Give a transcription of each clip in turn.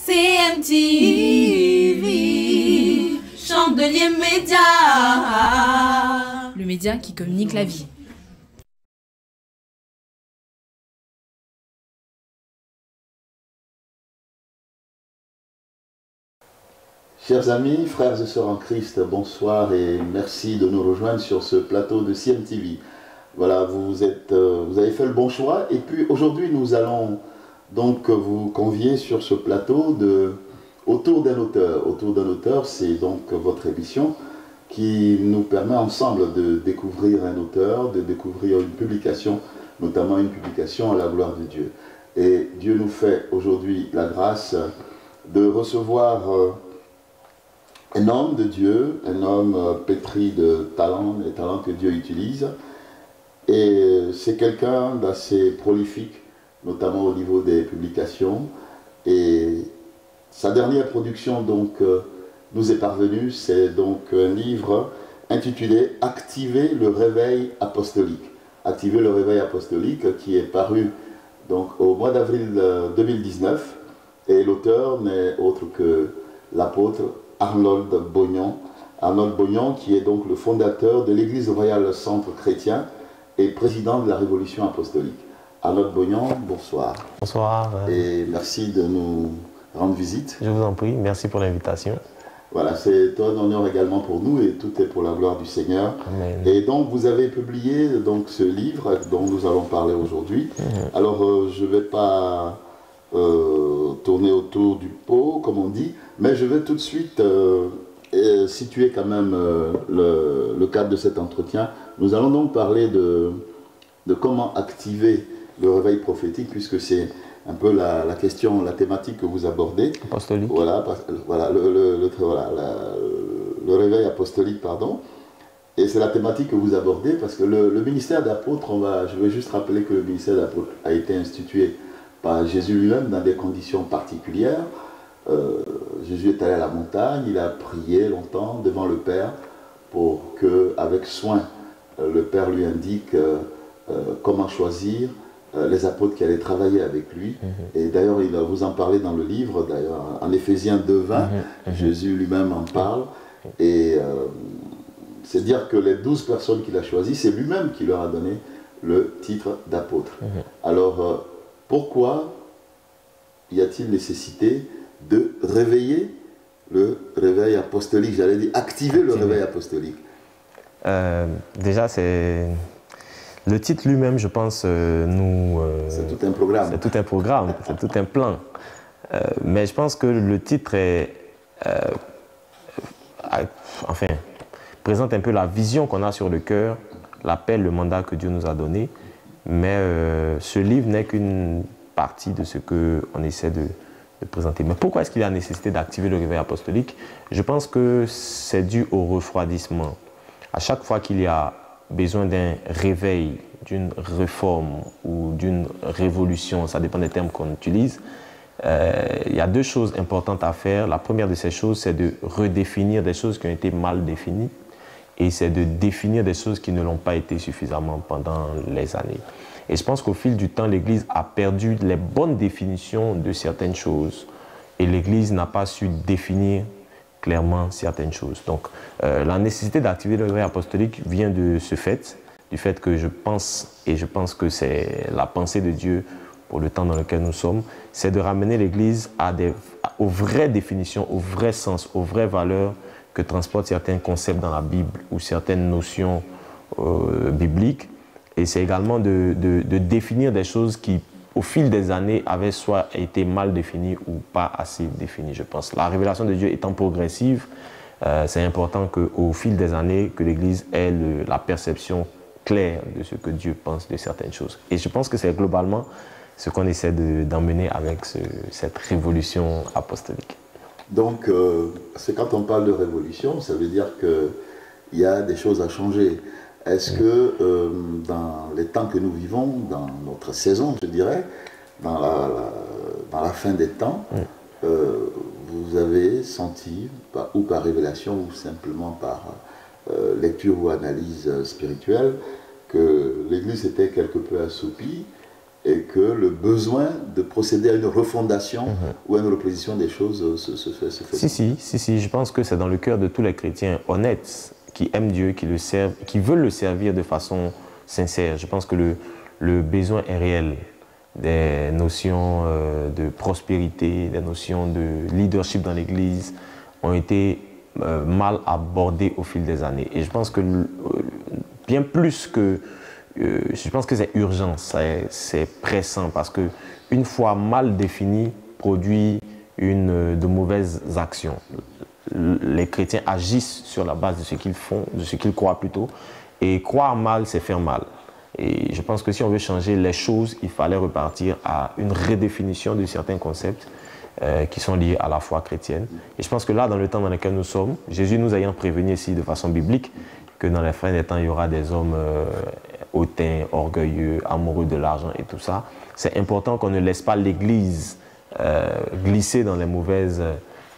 CMTV, Chandelier Média, le média qui communique la vie. Chers amis, frères et sœurs en Christ, bonsoir et merci de nous rejoindre sur ce plateau de CMTV. Voilà, vous avez fait le bon choix. Et puis aujourd'hui, nous allons donc vous convier sur ce plateau autour d'un auteur. Autour d'un auteur, c'est donc votre émission qui nous permet ensemble de découvrir un auteur, de découvrir une publication, notamment une publication à la gloire de Dieu. Et Dieu nous fait aujourd'hui la grâce de recevoir un homme de Dieu, un homme pétri de talents, les talents que Dieu utilise. Et c'est quelqu'un d'assez prolifique, notamment au niveau des publications. Et sa dernière production donc nous est parvenue, c'est donc un livre intitulé « Activer le réveil apostolique ». « Activer le réveil apostolique » qui est paru donc au mois d'avril 2019. Et l'auteur n'est autre que l'apôtre Arnold Bognon. Arnold Bognon qui est donc le fondateur de l'Église royale centre chrétien et président de la Révolution apostolique. Arnold Bognon, bonsoir. Bonsoir. Et merci de nous rendre visite. Je vous en prie, merci pour l'invitation. Voilà, c'est un honneur également pour nous et tout est pour la gloire du Seigneur. Amen. Et donc vous avez publié donc ce livre dont nous allons parler aujourd'hui. Alors je ne vais pas tourner autour du pot, comme on dit, mais je vais tout de suite situer quand même le cadre de cet entretien. Nous allons donc parler de comment activer le réveil prophétique, puisque c'est un peu la question, la thématique que vous abordez. Apostolique. Voilà, le réveil apostolique, pardon. Et c'est la thématique que vous abordez, parce que le ministère d'apôtre, je vais juste rappeler que le ministère d'apôtre a été institué par Jésus lui-même dans des conditions particulières. Jésus est allé à la montagne, il a prié longtemps devant le Père pour qu'avec soin, le Père lui indique comment choisir les apôtres qui allaient travailler avec lui. Et d'ailleurs, il va vous en parler dans le livre, d'ailleurs, en Éphésiens 2:20, Jésus lui-même en parle. Et c'est dire que les 12 personnes qu'il a choisies, c'est lui-même qui leur a donné le titre d'apôtre. Alors, pourquoi y a-t-il nécessité de réveiller le réveil apostolique? J'allais dire activer le réveil apostolique. Déjà, c'est... Le titre lui-même, je pense, c'est tout un programme. C'est tout un programme, c'est tout un plan. Mais je pense que le titre est... présente un peu la vision qu'on a sur le cœur, l'appel, le mandat que Dieu nous a donné. Mais ce livre n'est qu'une partie de ce qu'on essaie de présenter. Mais pourquoi est-ce qu'il y a nécessité d'activer le réveil apostolique? Je pense que c'est dû au refroidissement. À chaque fois qu'il y a besoin d'un réveil, d'une réforme ou d'une révolution, ça dépend des termes qu'on utilise, il y a deux choses importantes à faire. La première de ces choses, c'est de redéfinir des choses qui ont été mal définies et c'est de définir des choses qui ne l'ont pas été suffisamment pendant les années. Et je pense qu'au fil du temps, l'Église a perdu les bonnes définitions de certaines choses et l'Église n'a pas su définir clairement certaines choses. Donc, la nécessité d'activer le réveil apostolique vient de ce fait, du fait que je pense que c'est la pensée de Dieu pour le temps dans lequel nous sommes, c'est de ramener l'Église aux vraies définitions, au vrai sens, aux vraies valeurs que transportent certains concepts dans la Bible ou certaines notions bibliques. Et c'est également de définir des choses qui, au fil des années, avaient soit été mal définies ou pas assez définies, je pense. La révélation de Dieu étant progressive, c'est important qu'au fil des années, que l'Église ait la perception claire de ce que Dieu pense de certaines choses. Et je pense que c'est globalement ce qu'on essaie d'emmener avec cette révolution apostolique. Donc, c'est quand on parle de révolution, ça veut dire qu'il y a des choses à changer. Est-ce que dans les temps que nous vivons, dans notre saison, je dirais, dans la fin des temps, vous avez senti, ou par révélation, ou simplement par lecture ou analyse spirituelle, que l'Église était quelque peu assoupie et que le besoin de procéder à une refondation ou à une reposition des choses se fait. Si, je pense que c'est dans le cœur de tous les chrétiens honnêtes qui aiment Dieu, qui le servent, qui veulent le servir de façon sincère. Je pense que le besoin est réel. Des notions de prospérité, des notions de leadership dans l'Église ont été mal abordées au fil des années. Et je pense que bien plus que... je pense que c'est urgent, c'est pressant, parce qu'une foi mal définie produit de mauvaises actions. Les chrétiens agissent sur la base de ce qu'ils font, de ce qu'ils croient plutôt, et croire mal, c'est faire mal. Et je pense que si on veut changer les choses, il fallait repartir à une redéfinition de certains concepts qui sont liés à la foi chrétienne. Et je pense que là, dans le temps dans lequel nous sommes, Jésus nous ayant prévenu ici de façon biblique que dans les fins des temps, il y aura des hommes hautains, orgueilleux, amoureux de l'argent et tout ça, c'est important qu'on ne laisse pas l'Église glisser dans les mauvaises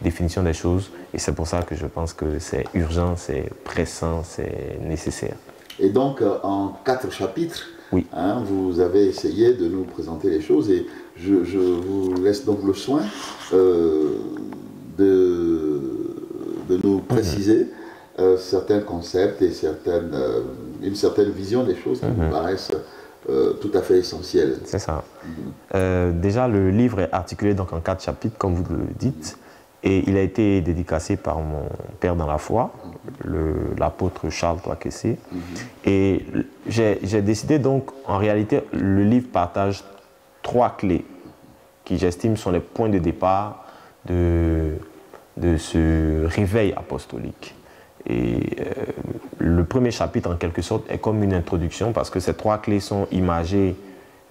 définitions des choses. Et c'est pour ça que je pense que c'est urgent, c'est pressant, c'est nécessaire. Et donc, en 4 chapitres, oui. Vous avez essayé de nous présenter les choses et je vous laisse donc le soin de nous préciser certains concepts et une certaine vision des choses qui nous paraissent tout à fait essentielles. C'est ça. Déjà, le livre est articulé donc en 4 chapitres, comme vous le dites, et il a été dédicacé par mon père dans la foi, l'apôtre Charles Toakessé. Et j'ai décidé donc, en réalité, le livre partage 3 clés qui, j'estime, sont les points de départ de ce réveil apostolique. Et le premier chapitre, en quelque sorte, est comme une introduction parce que ces 3 clés sont imagées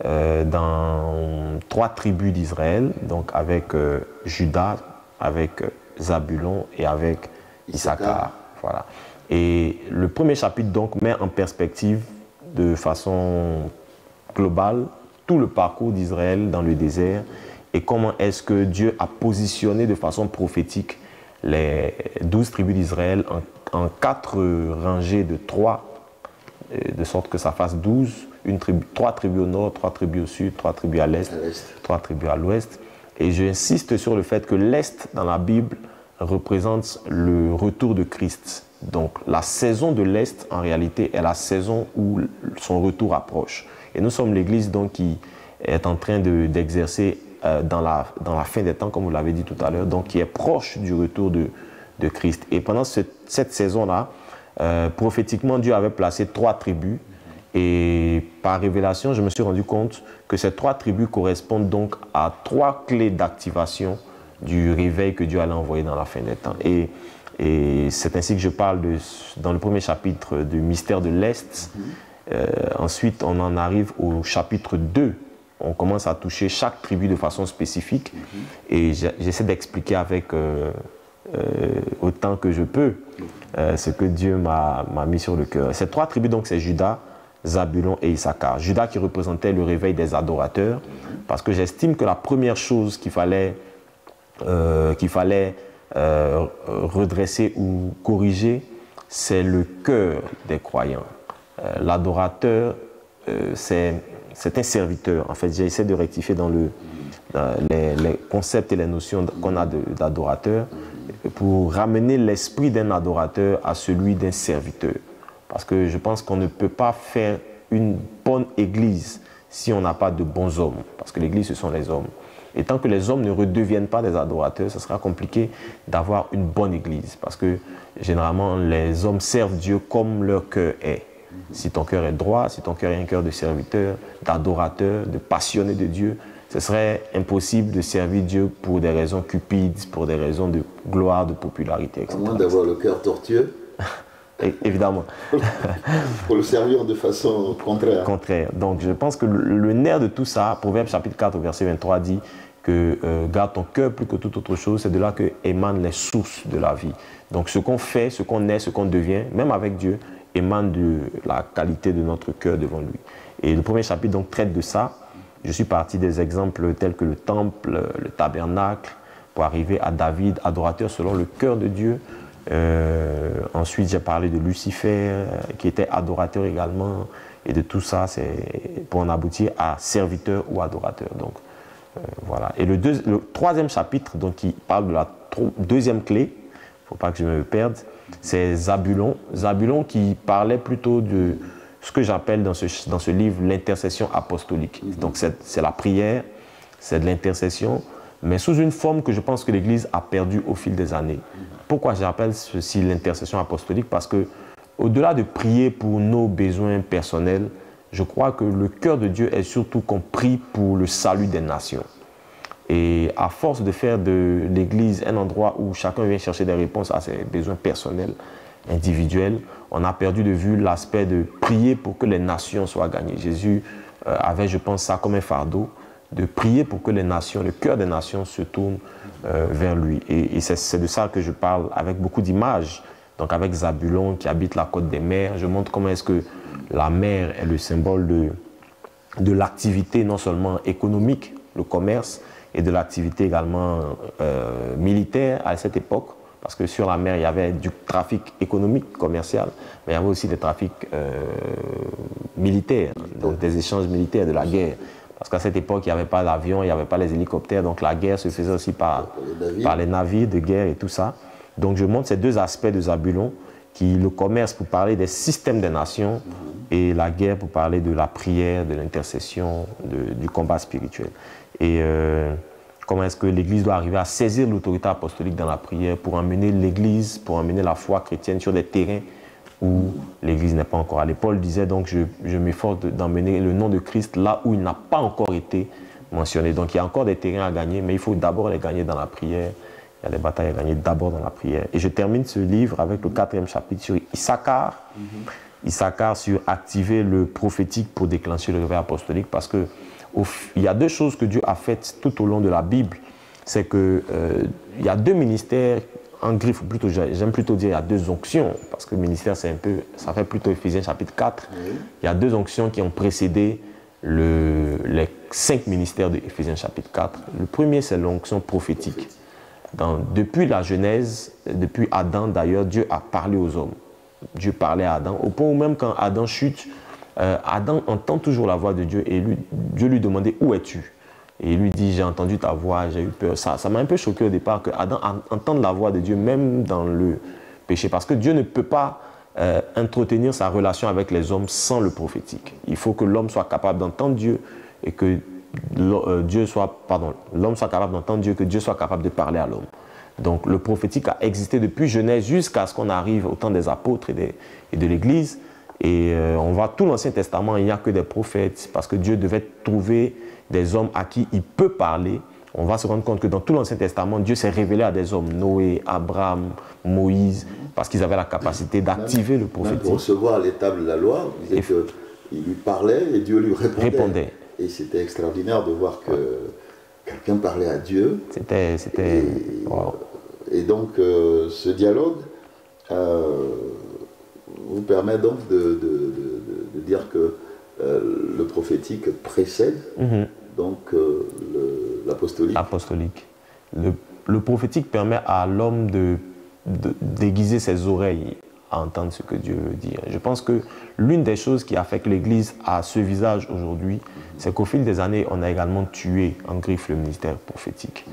dans 3 tribus d'Israël, donc avec Juda, avec Zabulon et avec Issachar. Voilà. Et le premier chapitre donc met en perspective de façon globale tout le parcours d'Israël dans le désert et comment est-ce que Dieu a positionné de façon prophétique les 12 tribus d'Israël en 4 rangées de 3, de sorte que ça fasse 12, 3 tribus au nord, 3 tribus au sud, 3 tribus à l'est, 3 tribus à l'ouest. Et j'insiste sur le fait que l'Est dans la Bible représente le retour de Christ. Donc la saison de l'Est, en réalité, est la saison où son retour approche. Et nous sommes l'Église donc qui est en train d'exercer dans la fin des temps, comme vous l'avez dit tout à l'heure, donc qui est proche du retour de Christ. Et pendant cette saison-là, prophétiquement, Dieu avait placé 3 tribus. Et par révélation, je me suis rendu compte que ces 3 tribus correspondent donc à 3 clés d'activation du réveil que Dieu allait envoyer dans la fin des temps. Et c'est ainsi que je parle dans le premier chapitre du mystère de l'Est. Ensuite, on en arrive au chapitre 2. On commence à toucher chaque tribu de façon spécifique. Et j'essaie d'expliquer avec autant que je peux ce que Dieu m'a mis sur le cœur. Ces 3 tribus, donc, c'est Juda, Zabulon et Issachar. Juda qui représentait le réveil des adorateurs, parce que j'estime que la première chose qu'il fallait redresser ou corriger, c'est le cœur des croyants. L'adorateur, c'est un serviteur. En fait, j'essaie de rectifier dans les concepts et les notions qu'on a d'adorateur pour ramener l'esprit d'un adorateur à celui d'un serviteur. Parce que je pense qu'on ne peut pas faire une bonne église si on n'a pas de bons hommes. Parce que l'église, ce sont les hommes. Et tant que les hommes ne redeviennent pas des adorateurs, ce sera compliqué d'avoir une bonne église. Parce que généralement, les hommes servent Dieu comme leur cœur est. Si ton cœur est droit, si ton cœur est un cœur de serviteur, d'adorateur, de passionné de Dieu, ce serait impossible de servir Dieu pour des raisons cupides, pour des raisons de gloire, de popularité, etc. À moins d'avoir le cœur tortueux. Évidemment. Pour le servir de façon contraire. Donc je pense que le nerf de tout ça, Proverbe chapitre 4, verset 23 dit que garde ton cœur plus que toute autre chose, c'est de là que émanent les sources de la vie. Donc ce qu'on fait, ce qu'on est, ce qu'on devient, même avec Dieu, émane de la qualité de notre cœur devant lui. Et le premier chapitre donc traite de ça. Je suis parti des exemples tels que le temple, le tabernacle, pour arriver à David, adorateur selon le cœur de Dieu. Ensuite, j'ai parlé de Lucifer, qui était adorateur également, Et de tout ça, c'est pour en aboutir à serviteur ou adorateur. Donc, voilà. Et le troisième chapitre, donc, qui parle de la deuxième clé, il ne faut pas que je me perde, c'est Zabulon. Zabulon qui parlait plutôt de ce que j'appelle dans ce livre l'intercession apostolique. Donc c'est la prière, c'est de l'intercession, mais sous une forme que je pense que l'Église a perdue au fil des années. Pourquoi j'appelle ceci l'intercession apostolique? Parce que au-delà de prier pour nos besoins personnels, je crois que le cœur de Dieu est surtout qu'on prie pour le salut des nations. Et à force de faire de l'Église un endroit où chacun vient chercher des réponses à ses besoins personnels, individuels, on a perdu de vue l'aspect de prier pour que les nations soient gagnées. Jésus avait, je pense, ça comme un fardeau, de prier pour que les nations, le cœur des nations se tourne vers lui. Et c'est de ça que je parle avec beaucoup d'images. Donc avec Zabulon qui habite la côte des mers, je montre comment est-ce que la mer est le symbole de l'activité non seulement économique, le commerce, et de l'activité également militaire à cette époque, parce que sur la mer, il y avait du trafic économique, commercial, mais il y avait aussi des trafics militaires, donc des échanges militaires, de la guerre. Parce qu'à cette époque, il n'y avait pas d'avion, il n'y avait pas les hélicoptères, donc la guerre se faisait aussi par les navires de guerre et tout ça. Donc je montre ces deux aspects de Zabulon, le commerce pour parler des systèmes des nations et la guerre pour parler de la prière, de l'intercession, du combat spirituel. Et comment est-ce que l'Église doit arriver à saisir l'autorité apostolique dans la prière pour emmener l'Église, pour emmener la foi chrétienne sur des terrains où l'Église n'est pas encore allée. Paul disait donc, je m'efforce d'emmener le nom de Christ là où il n'a pas encore été mentionné. Donc il y a encore des terrains à gagner, mais il faut d'abord les gagner dans la prière. Il y a des batailles à gagner d'abord dans la prière. Et je termine ce livre avec le 4e chapitre sur Issachar. Issachar sur activer le prophétique pour déclencher le réveil apostolique, parce que il y a deux choses que Dieu a faites tout au long de la Bible. C'est qu'il y a deux ministères, en griffe, j'aime plutôt dire il y a deux onctions, parce que le ministère, ça fait plutôt Éphésiens chapitre 4. Il y a deux onctions qui ont précédé les 5 ministères de Éphésiens chapitre 4. Le premier, c'est l'onction prophétique. Depuis la Genèse, depuis Adam d'ailleurs, Dieu a parlé aux hommes. Dieu parlait à Adam, au point où même quand Adam chute, Adam entend toujours la voix de Dieu et Dieu lui demandait « Où es-tu » Et il lui dit « J'ai entendu ta voix, j'ai eu peur ». Ça m'a un peu choqué au départ que Adam entende la voix de Dieu même dans le péché, parce que Dieu ne peut pas entretenir sa relation avec les hommes sans le prophétique. Il faut que l'homme soit capable d'entendre Dieu et que l'homme soit capable d'entendre Dieu, que Dieu soit capable de parler à l'homme. Donc le prophétique a existé depuis Genèse jusqu'à ce qu'on arrive au temps des apôtres et de l'Église. Et on voit tout l'Ancien Testament, il n'y a que des prophètes, parce que Dieu devait trouver des hommes à qui il peut parler. On va se rendre compte que dans tout l'Ancien Testament, Dieu s'est révélé à des hommes, Noé, Abraham, Moïse, parce qu'ils avaient la capacité d'activer le prophétique. Pour recevoir les tables de la loi, vous disait qu'il lui parlait et Dieu lui répondait. Et c'était extraordinaire de voir que quelqu'un parlait à Dieu. Wow. Et donc, ce dialogue vous permet donc de dire que le prophétique précède donc l'apostolique. L'apostolique. Le prophétique permet à l'homme d'aiguiser ses oreilles à entendre ce que Dieu veut dire. Je pense que l'une des choses qui a fait que l'Église a ce visage aujourd'hui, c'est qu'au fil des années, on a également tué en griffe le ministère prophétique.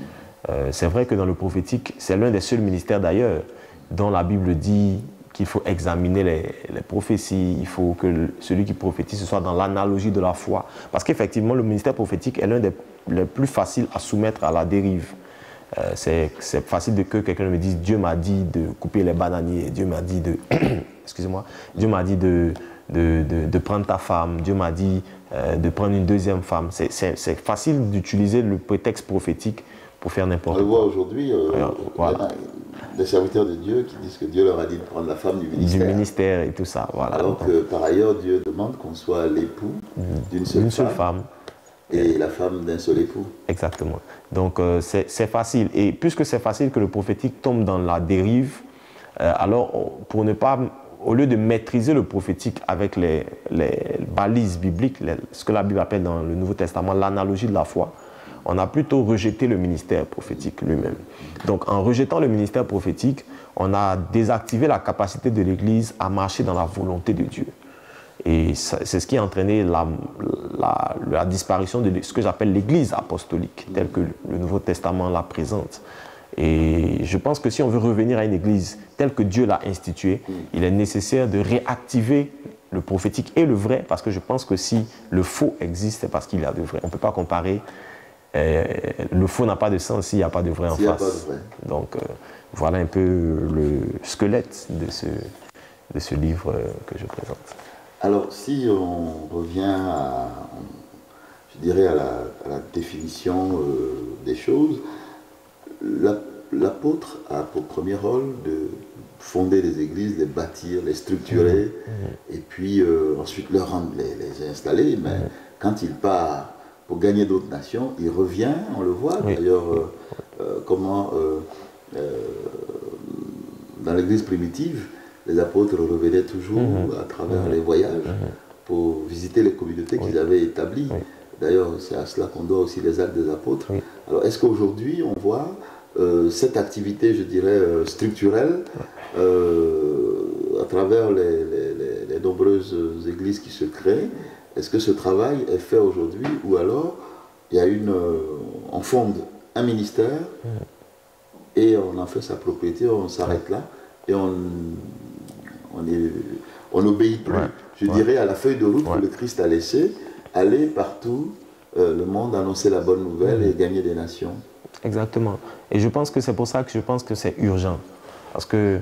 C'est vrai que dans le prophétique, c'est l'un des seuls ministères d'ailleurs dont la Bible dit qu'il faut examiner les prophéties, il faut que celui qui prophétise, ce soit dans l'analogie de la foi. Parce qu'effectivement, le ministère prophétique est l'un des plus faciles à soumettre à la dérive. C'est facile que quelqu'un me dise « Dieu m'a dit de couper les bananiers, Dieu m'a dit de... excusez-moi, Dieu m'a dit de prendre ta femme, Dieu m'a dit de prendre une deuxième femme ». C'est facile d'utiliser le prétexte prophétique pour faire n'importe quoi. On le voit aujourd'hui, voilà. Des serviteurs de Dieu qui disent que Dieu leur a dit de prendre la femme du ministère. Du ministère et tout ça, voilà. Alors que par ailleurs, Dieu demande qu'on soit l'époux d'une seule femme. Et la femme d'un seul époux. Exactement. Donc c'est facile. Et puisque c'est facile que le prophétique tombe dans la dérive, alors pour ne pas, au lieu de maîtriser le prophétique avec les balises bibliques, ce que la Bible appelle dans le Nouveau Testament l'analogie de la foi, on a plutôt rejeté le ministère prophétique lui-même. Donc en rejetant le ministère prophétique, on a désactivé la capacité de l'Église à marcher dans la volonté de Dieu. Et c'est ce qui a entraîné la disparition de ce que j'appelle l'Église apostolique, telle que le Nouveau Testament la présente. Et je pense que si on veut revenir à une Église telle que Dieu l'a instituée, il est nécessaire de réactiver le prophétique et le vrai, parce que je pense que si le faux existe, c'est parce qu'il y a de vrai. On ne peut pas comparer. Le faux n'a pas de sens s'il n'y a pas de vrai en face. Donc voilà un peu le squelette de ce livre que je présente. Alors si on revient je dirais à la définition des choses, l'apôtre a pour premier rôle de fonder les églises, les bâtir, les structurer, et puis ensuite les installer. Mais quand il part pour gagner d'autres nations, il revient, on le voit d'ailleurs, comment dans l'église primitive, les apôtres revenaient toujours à travers les voyages pour visiter les communautés qu'ils avaient établies. D'ailleurs, c'est à cela qu'on doit aussi les actes des apôtres. Alors, est-ce qu'aujourd'hui, on voit cette activité, je dirais, structurelle, à travers les nombreuses églises qui se créent, est-ce que ce travail est fait aujourd'hui, ou alors il y a on fonde un ministère et on en fait sa propriété, on s'arrête là et on n'obéit plus, je dirais, à la feuille de route que le Christ a laissée, aller partout le monde, annoncer la bonne nouvelle et gagner des nations. Exactement. Et je pense que c'est pour ça que je pense que c'est urgent. Parce que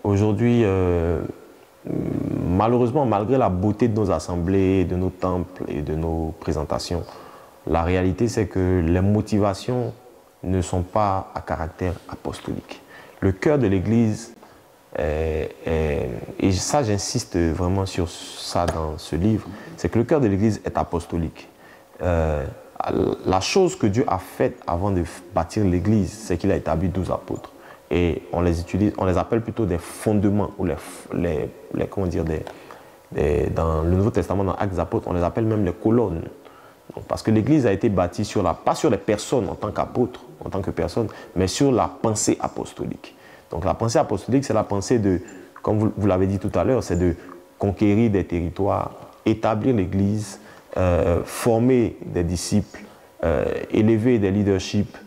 aujourd'hui, malheureusement, malgré la beauté de nos assemblées, de nos temples et de nos présentations, la réalité c'est que les motivations ne sont pas à caractère apostolique. Le cœur de l'Église, et ça j'insiste vraiment sur ça dans ce livre, c'est que le cœur de l'Église est apostolique. La chose que Dieu a faite avant de bâtir l'Église, c'est qu'il a établi 12 apôtres. Et on les appelle plutôt des fondements, ou comment dire, dans le Nouveau Testament, dans Actes des Apôtres, on les appelle même les colonnes. Donc, parce que l'Église a été bâtie pas sur les personnes en tant qu'apôtres, en tant que personnes, mais sur la pensée apostolique. Donc la pensée apostolique, c'est la pensée de, comme vous l'avez dit tout à l'heure, c'est de conquérir des territoires, établir l'Église, former des disciples, élever des leaderships,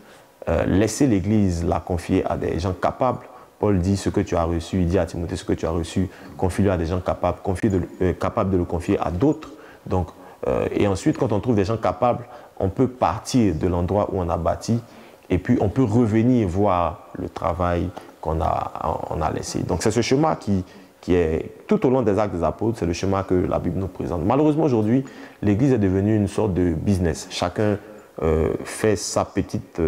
laisser l'Église la confier à des gens capables. Paul dit ce que tu as reçu, il dit à Timothée ce que tu as reçu, confie-le à des gens capables, capables de le confier à d'autres. Donc, et ensuite, quand on trouve des gens capables, on peut partir de l'endroit où on a bâti et puis on peut revenir voir le travail qu'on a laissé. Donc c'est ce schéma qui est tout au long des Actes des Apôtres, c'est le schéma que la Bible nous présente. Malheureusement aujourd'hui, l'Église est devenue une sorte de business. Chacun fait sa petite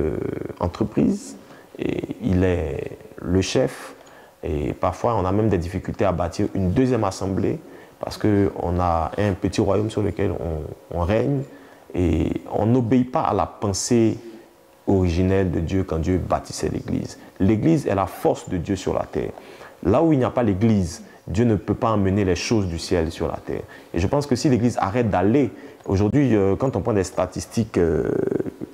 entreprise et il est le chef. Et parfois, on a même des difficultés à bâtir une deuxième assemblée parce qu'on a un petit royaume sur lequel on règne et on n'obéit pas à la pensée originelle de Dieu quand Dieu bâtissait l'Église. L'Église est la force de Dieu sur la terre. Là où il n'y a pas l'Église, Dieu ne peut pas emmener les choses du ciel sur la terre. Et je pense que si l'Église arrête d'aller, aujourd'hui, quand on prend des statistiques,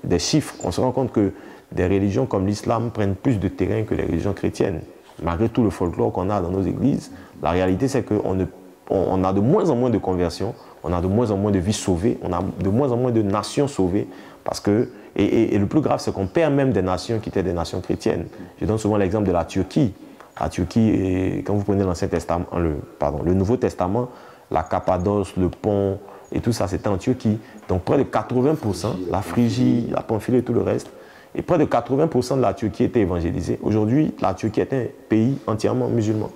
des chiffres, on se rend compte que des religions comme l'islam prennent plus de terrain que les religions chrétiennes. Malgré tout le folklore qu'on a dans nos églises, la réalité c'est qu'on a de moins en moins de conversions, on a de moins en moins de vies sauvées, on a de moins en moins de nations sauvées, parce que, et le plus grave c'est qu'on perd même des nations qui étaient des nations chrétiennes. Je donne souvent l'exemple de la Turquie. La Turquie, quand vous prenez l'Ancien Testament, le Nouveau Testament, la Cappadoce, le Pont et tout ça, c'était en Turquie. Donc près de 80%, la Phrygie, la Pamphylie et tout le reste, et près de 80% de la Turquie était évangélisée. Aujourd'hui, la Turquie est un pays entièrement musulman.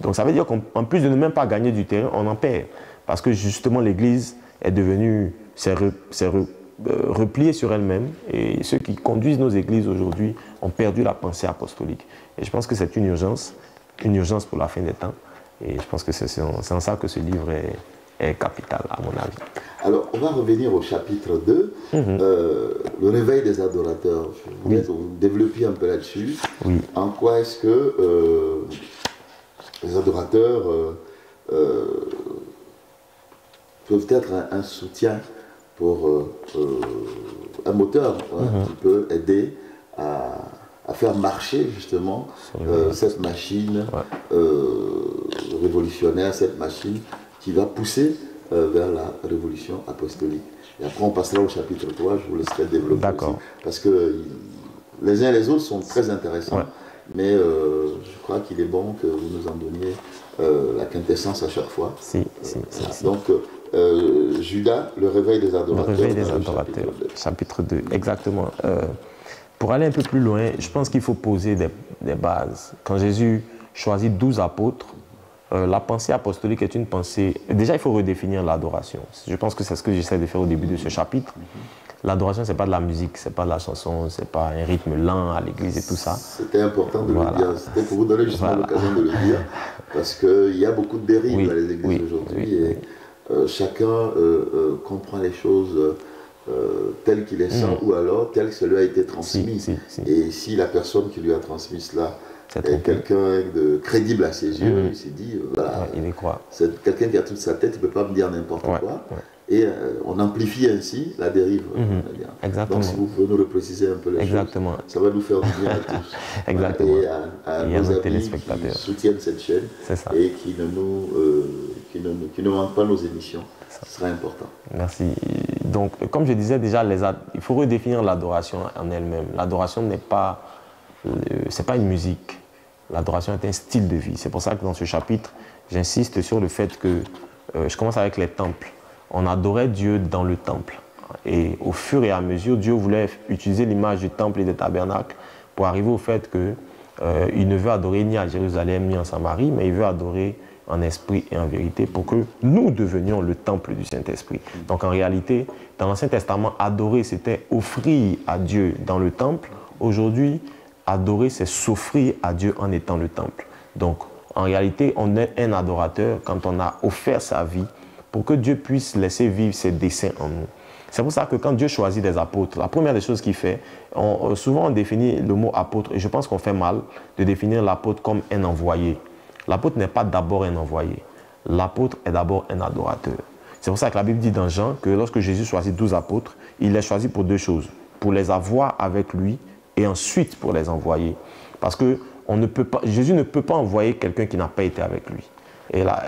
Donc ça veut dire qu'en plus de ne même pas gagner du terrain, on en perd. Parce que justement l'Église est devenue, s'est repliée sur elle-même. Et ceux qui conduisent nos églises aujourd'hui ont perdu la pensée apostolique. Et je pense que c'est une urgence pour la fin des temps. Et je pense que c'est en ça que ce livre est capital, à mon avis. Alors, on va revenir au chapitre 2, le réveil des adorateurs. Je voulais développer un peu là-dessus. Oui. En quoi est-ce que les adorateurs peuvent être un soutien pour un moteur qui peut aider à faire marcher justement cette machine révolutionnaire, cette machine qui va pousser vers la révolution apostolique. Et après, on passera au chapitre 3, je vous laisserai développer aussi, parce que les uns et les autres sont très intéressants, mais je crois qu'il est bon que vous nous en donniez la quintessence à chaque fois. Donc, Judas, le réveil des adorateurs. Le réveil des adorateurs, chapitre 2, exactement. Pour aller un peu plus loin, je pense qu'il faut poser des bases. Quand Jésus choisit 12 apôtres, la pensée apostolique est une pensée... Déjà, il faut redéfinir l'adoration. Je pense que c'est ce que j'essaie de faire au début de ce chapitre. L'adoration, ce n'est pas de la musique, ce n'est pas de la chanson, ce n'est pas un rythme lent à l'église et tout ça. C'était important de le dire. C'était pour vous donner justement l'occasion de le dire. Parce qu'il y a beaucoup de dérives dans les églises aujourd'hui. Et chacun comprend les choses telles qu'il les sent ou alors telles que cela a été transmis. Et si la personne qui lui a transmis cela est quelqu'un de crédible à ses yeux, il s'est dit, voilà, c'est quelqu'un qui a toute sa tête, il ne peut pas me dire n'importe quoi. Et on amplifie ainsi la dérive. Donc si vous pouvez nous repréciser un peu les choses, ça va nous faire du bien à tous. Et à nos amis téléspectateurs qui soutiennent cette chaîne et qui ne manquent pas nos émissions. Ce sera important. Merci. Donc, comme je disais déjà, il faut redéfinir l'adoration en elle-même. L'adoration n'est pas, c'est pas une musique. L'adoration est un style de vie. C'est pour ça que dans ce chapitre, j'insiste sur le fait que, je commence avec les temples. On adorait Dieu dans le temple. Et au fur et à mesure, Dieu voulait utiliser l'image du temple et des tabernacles pour arriver au fait qu'il ne veut adorer ni à Jérusalem ni en Samarie, mais il veut adorer en esprit et en vérité pour que nous devenions le temple du Saint-Esprit. Donc en réalité, dans l'Ancien Testament, adorer, c'était offrir à Dieu dans le temple. Aujourd'hui, adorer, c'est s'offrir à Dieu en étant le temple. Donc en réalité, on est un adorateur quand on a offert sa vie pour que Dieu puisse laisser vivre ses desseins en nous. C'est pour ça que quand Dieu choisit des apôtres, la première des choses qu'il fait, souvent on définit le mot apôtre, et je pense qu'on fait mal de définir l'apôtre comme un envoyé. L'apôtre n'est pas d'abord un envoyé. L'apôtre est d'abord un adorateur. C'est pour ça que la Bible dit dans Jean que lorsque Jésus choisit 12 apôtres, il les choisit pour deux choses. Pour les avoir avec lui et ensuite pour les envoyer. Parce que Jésus ne peut pas envoyer quelqu'un qui n'a pas été avec lui. Et là,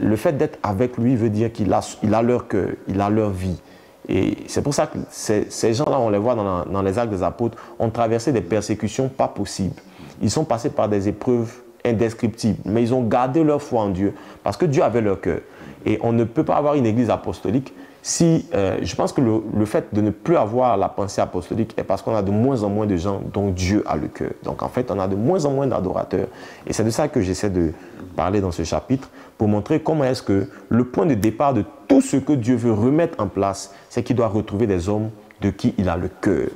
le fait d'être avec lui veut dire qu'il a leur cœur, il a leur vie. Et c'est pour ça que ces gens-là, on les voit dans les actes des apôtres, ont traversé des persécutions pas possibles. Ils sont passés par des épreuves indescriptibles, mais ils ont gardé leur foi en Dieu parce que Dieu avait leur cœur. Et on ne peut pas avoir une église apostolique si, je pense que le fait de ne plus avoir la pensée apostolique est parce qu'on a de moins en moins de gens dont Dieu a le cœur. Donc en fait, on a de moins en moins d'adorateurs. Et c'est de ça que j'essaie de parler dans ce chapitre pour montrer comment est-ce que le point de départ de tout ce que Dieu veut remettre en place, c'est qu'il doit retrouver des hommes de qui il a le cœur.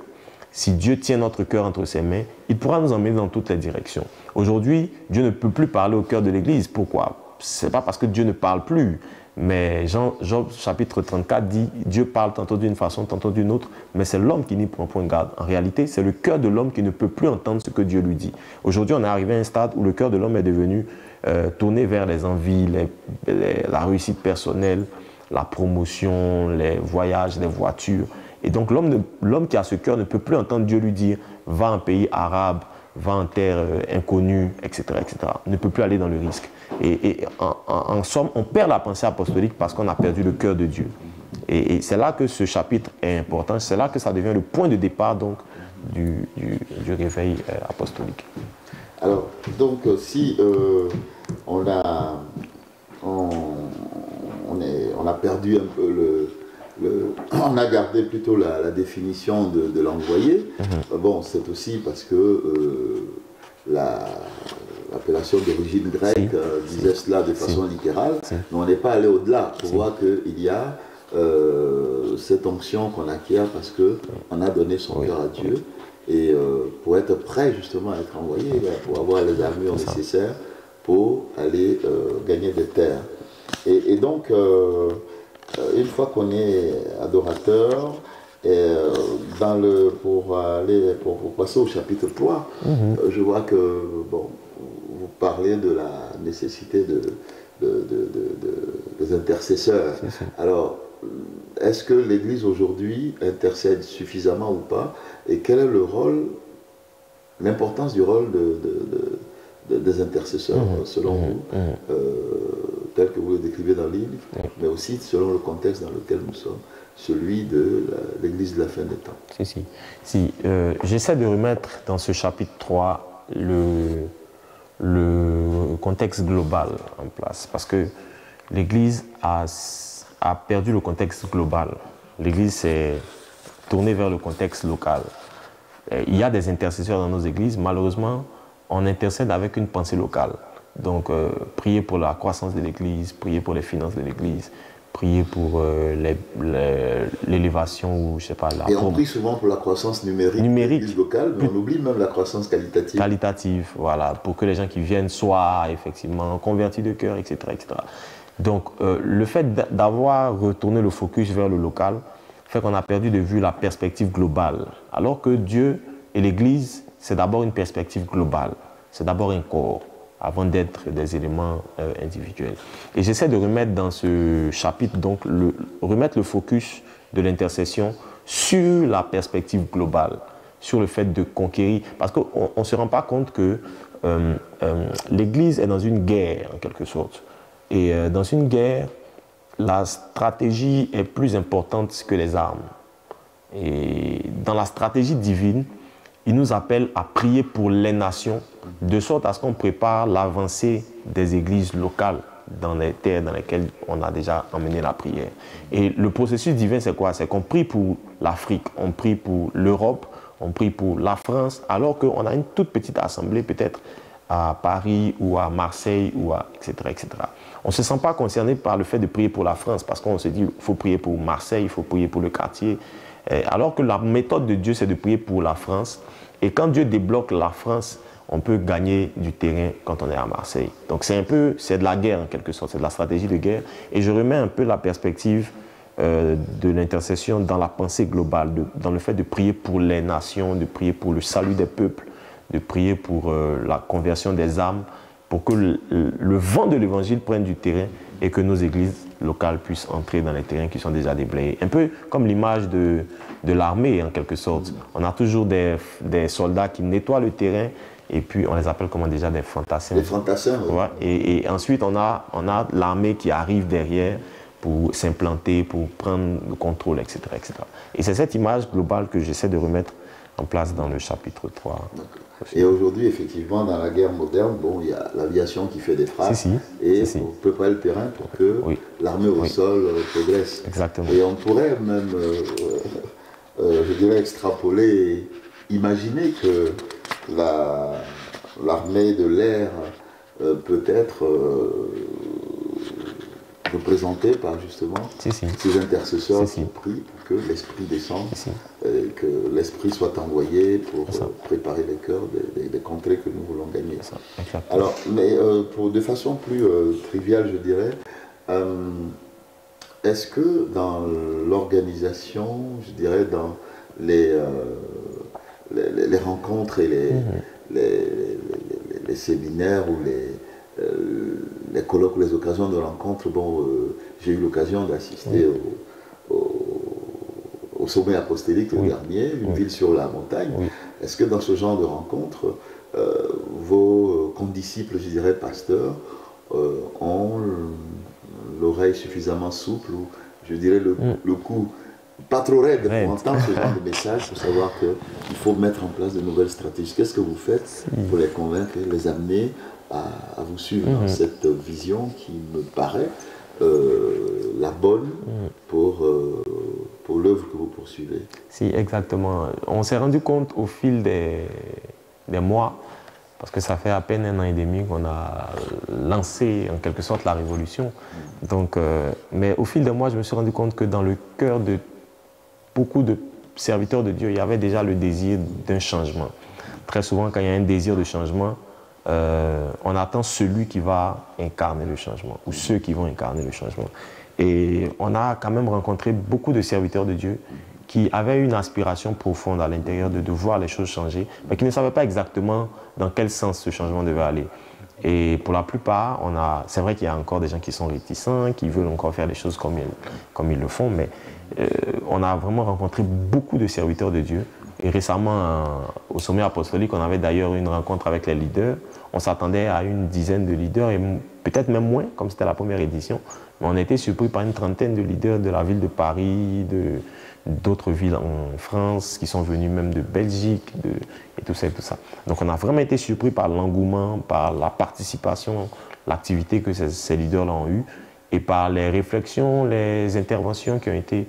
Si Dieu tient notre cœur entre ses mains, il pourra nous emmener dans toutes les directions. Aujourd'hui, Dieu ne peut plus parler au cœur de l'Église. Pourquoi? Ce n'est pas parce que Dieu ne parle plus. Mais Job chapitre 34 dit, Dieu parle tantôt d'une façon, tantôt d'une autre, mais c'est l'homme qui n'y prend point garde. En réalité, c'est le cœur de l'homme qui ne peut plus entendre ce que Dieu lui dit. Aujourd'hui, on est arrivé à un stade où le cœur de l'homme est devenu tourné vers les envies, la réussite personnelle, la promotion, les voyages, les voitures. Et donc l'homme qui a ce cœur ne peut plus entendre Dieu lui dire « va en pays arabe », va en terre inconnue, etc., etc. Ne peut plus aller dans le risque. Et en somme, on perd la pensée apostolique parce qu'on a perdu le cœur de Dieu. Et c'est là que ce chapitre est important, c'est là que ça devient le point de départ donc, du réveil apostolique. Alors, donc si on a perdu un peu on a gardé plutôt la définition de l'envoyé. Bon, c'est aussi parce que l'appellation d'origine grecque disait cela de façon littérale, mais on n'est pas allé au-delà pour voir qu'il y a cette onction qu'on acquiert parce qu'on a donné son cœur à Dieu et pour être prêt justement à être envoyé, pour avoir les armures nécessaires pour aller gagner des terres. Et donc, une fois qu'on est adorateur, pour passer au chapitre 3, je vois que vous parlez de la nécessité des intercesseurs. Alors, est-ce que l'Église aujourd'hui intercède suffisamment ou pas? Et quel est le rôle, l'importance du rôle des intercesseurs selon vous? tel que vous le décrivez dans le livre, mais aussi selon le contexte dans lequel nous sommes, celui de l'Église de la fin des temps. J'essaie de remettre dans ce chapitre 3 le contexte global en place, parce que l'Église a perdu le contexte global. L'Église s'est tournée vers le contexte local. Il y a des intercesseurs dans nos églises, malheureusement, on intercède avec une pensée locale. Donc, prier pour la croissance de l'Église, prier pour les finances de l'Église, prier pour l'élévation ou je sais pas. Et on prie souvent pour la croissance numérique de l'Église locale, mais on oublie même la croissance qualitative. Qualitative, voilà, pour que les gens qui viennent soient effectivement convertis de cœur, etc., etc. Donc, le fait d'avoir retourné le focus vers le local fait qu'on a perdu de vue la perspective globale. Alors que Dieu et l'Église, c'est d'abord une perspective globale. C'est d'abord un corps, avant d'être des éléments individuels. Et j'essaie de remettre dans ce chapitre, donc, remettre le focus de l'intercession sur la perspective globale, sur le fait de conquérir. Parce qu'on ne se rend pas compte que l'Église est dans une guerre, en quelque sorte. Et dans une guerre, la stratégie est plus importante que les armes. Et dans la stratégie divine, il nous appelle à prier pour les nations, de sorte à ce qu'on prépare l'avancée des églises locales dans les terres dans lesquelles on a déjà emmené la prière. Et le processus divin, c'est quoi? C'est qu'on prie pour l'Afrique, on prie pour l'Europe, on prie pour la France, alors qu'on a une toute petite assemblée peut-être à Paris ou à Marseille, ou etc., etc. On ne se sent pas concerné par le fait de prier pour la France, parce qu'on se dit qu'il faut prier pour Marseille, il faut prier pour le quartier. Alors que la méthode de Dieu, c'est de prier pour la France. Et quand Dieu débloque la France, on peut gagner du terrain quand on est à Marseille. Donc c'est de la guerre en quelque sorte, c'est de la stratégie de guerre. Et je remets un peu la perspective de l'intercession dans la pensée globale, dans le fait de prier pour les nations, de prier pour le salut des peuples, de prier pour la conversion des âmes, pour que le vent de l'évangile prenne du terrain et que nos églises locales puissent entrer dans les terrains qui sont déjà déblayés. Un peu comme l'image de l'armée, en quelque sorte. On a toujours des soldats qui nettoient le terrain et puis on les appelle comment déjà, des fantassins. Des fantassins, oui. Ouais, et ensuite, on a l'armée qui arrive derrière pour s'implanter, pour prendre le contrôle, etc., etc. Et c'est cette image globale que j'essaie de remettre en place dans le chapitre 3. Et aujourd'hui, effectivement, dans la guerre moderne, bon, il y a l'aviation qui fait des frappes et on peut préparer le terrain pour que l'armée au sol progresse. Exactement. Et on pourrait même, je dirais, extrapoler, imaginer que l'armée de l'air peut être représentée par justement ces intercesseurs qui prient pour que l'esprit descende, et que l'esprit soit envoyé pour préparer les cœurs des contrées que nous voulons gagner. Alors, mais de façon plus triviale, je dirais, est-ce que dans l'organisation, je dirais dans les rencontres et les séminaires ou les colloques ou les occasions de rencontre, bon, j'ai eu l'occasion d'assister au sommet apostolique le dernier, une ville sur la montagne. Est-ce que dans ce genre de rencontre, vos condisciples, je dirais pasteurs, ont l'oreille suffisamment souple ou je dirais le cou pas trop raide pour entendre ce genre de message, pour savoir qu'il faut mettre en place de nouvelles stratégies? Qu'est-ce que vous faites pour les convaincre et les amener à vous suivre dans cette vision qui me paraît la bonne pour l'œuvre que vous poursuivez? Si, exactement. On s'est rendu compte au fil des mois, parce que ça fait à peine 1 an et demi qu'on a lancé en quelque sorte la révolution. Donc, mais au fil des mois, je me suis rendu compte que dans le cœur de beaucoup de serviteurs de Dieu, il y avait déjà le désir d'un changement. Très souvent, quand il y a un désir de changement, on attend celui qui va incarner le changement, ou ceux qui vont incarner le changement. Et on a quand même rencontré beaucoup de serviteurs de Dieu qui avaient une aspiration profonde à l'intérieur de voir les choses changer, mais qui ne savaient pas exactement dans quel sens ce changement devait aller. Et pour la plupart, c'est vrai qu'il y a encore des gens qui sont réticents, qui veulent encore faire les choses comme ils le font, mais on a vraiment rencontré beaucoup de serviteurs de Dieu Et récemment, au sommet apostolique, on avait d'ailleurs une rencontre avec les leaders. On s'attendait à une dizaine de leaders, et peut-être même moins, comme c'était la première édition. Mais on a été surpris par une trentaine de leaders de la ville de Paris, d'autres villes en France, qui sont venus même de Belgique, et tout ça et tout ça. Donc on a vraiment été surpris par l'engouement, par la participation, l'activité que ces leaders-là ont eue, et par les réflexions, les interventions qui ont été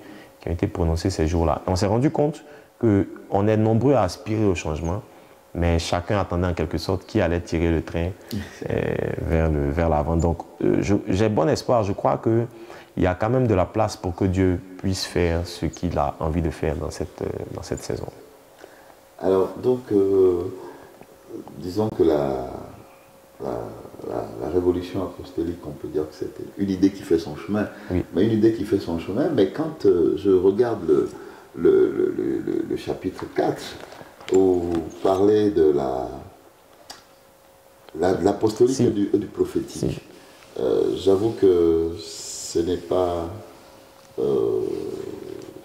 prononcées ces jours-là. On s'est rendu compte qu'on est nombreux à aspirer au changement, mais chacun attendait en quelque sorte qui allait tirer le train vers l'avant. Donc j'ai bon espoir, je crois qu'il y a quand même de la place pour que Dieu puisse faire ce qu'il a envie de faire dans cette saison. Alors donc, disons que la révolution apostolique, on peut dire que c'était une idée qui fait son chemin, oui. Mais une idée qui fait son chemin, mais quand je regarde le chapitre 4, où vous parlez de l'apostolique si. et du prophétique, si. J'avoue que ce n'est pas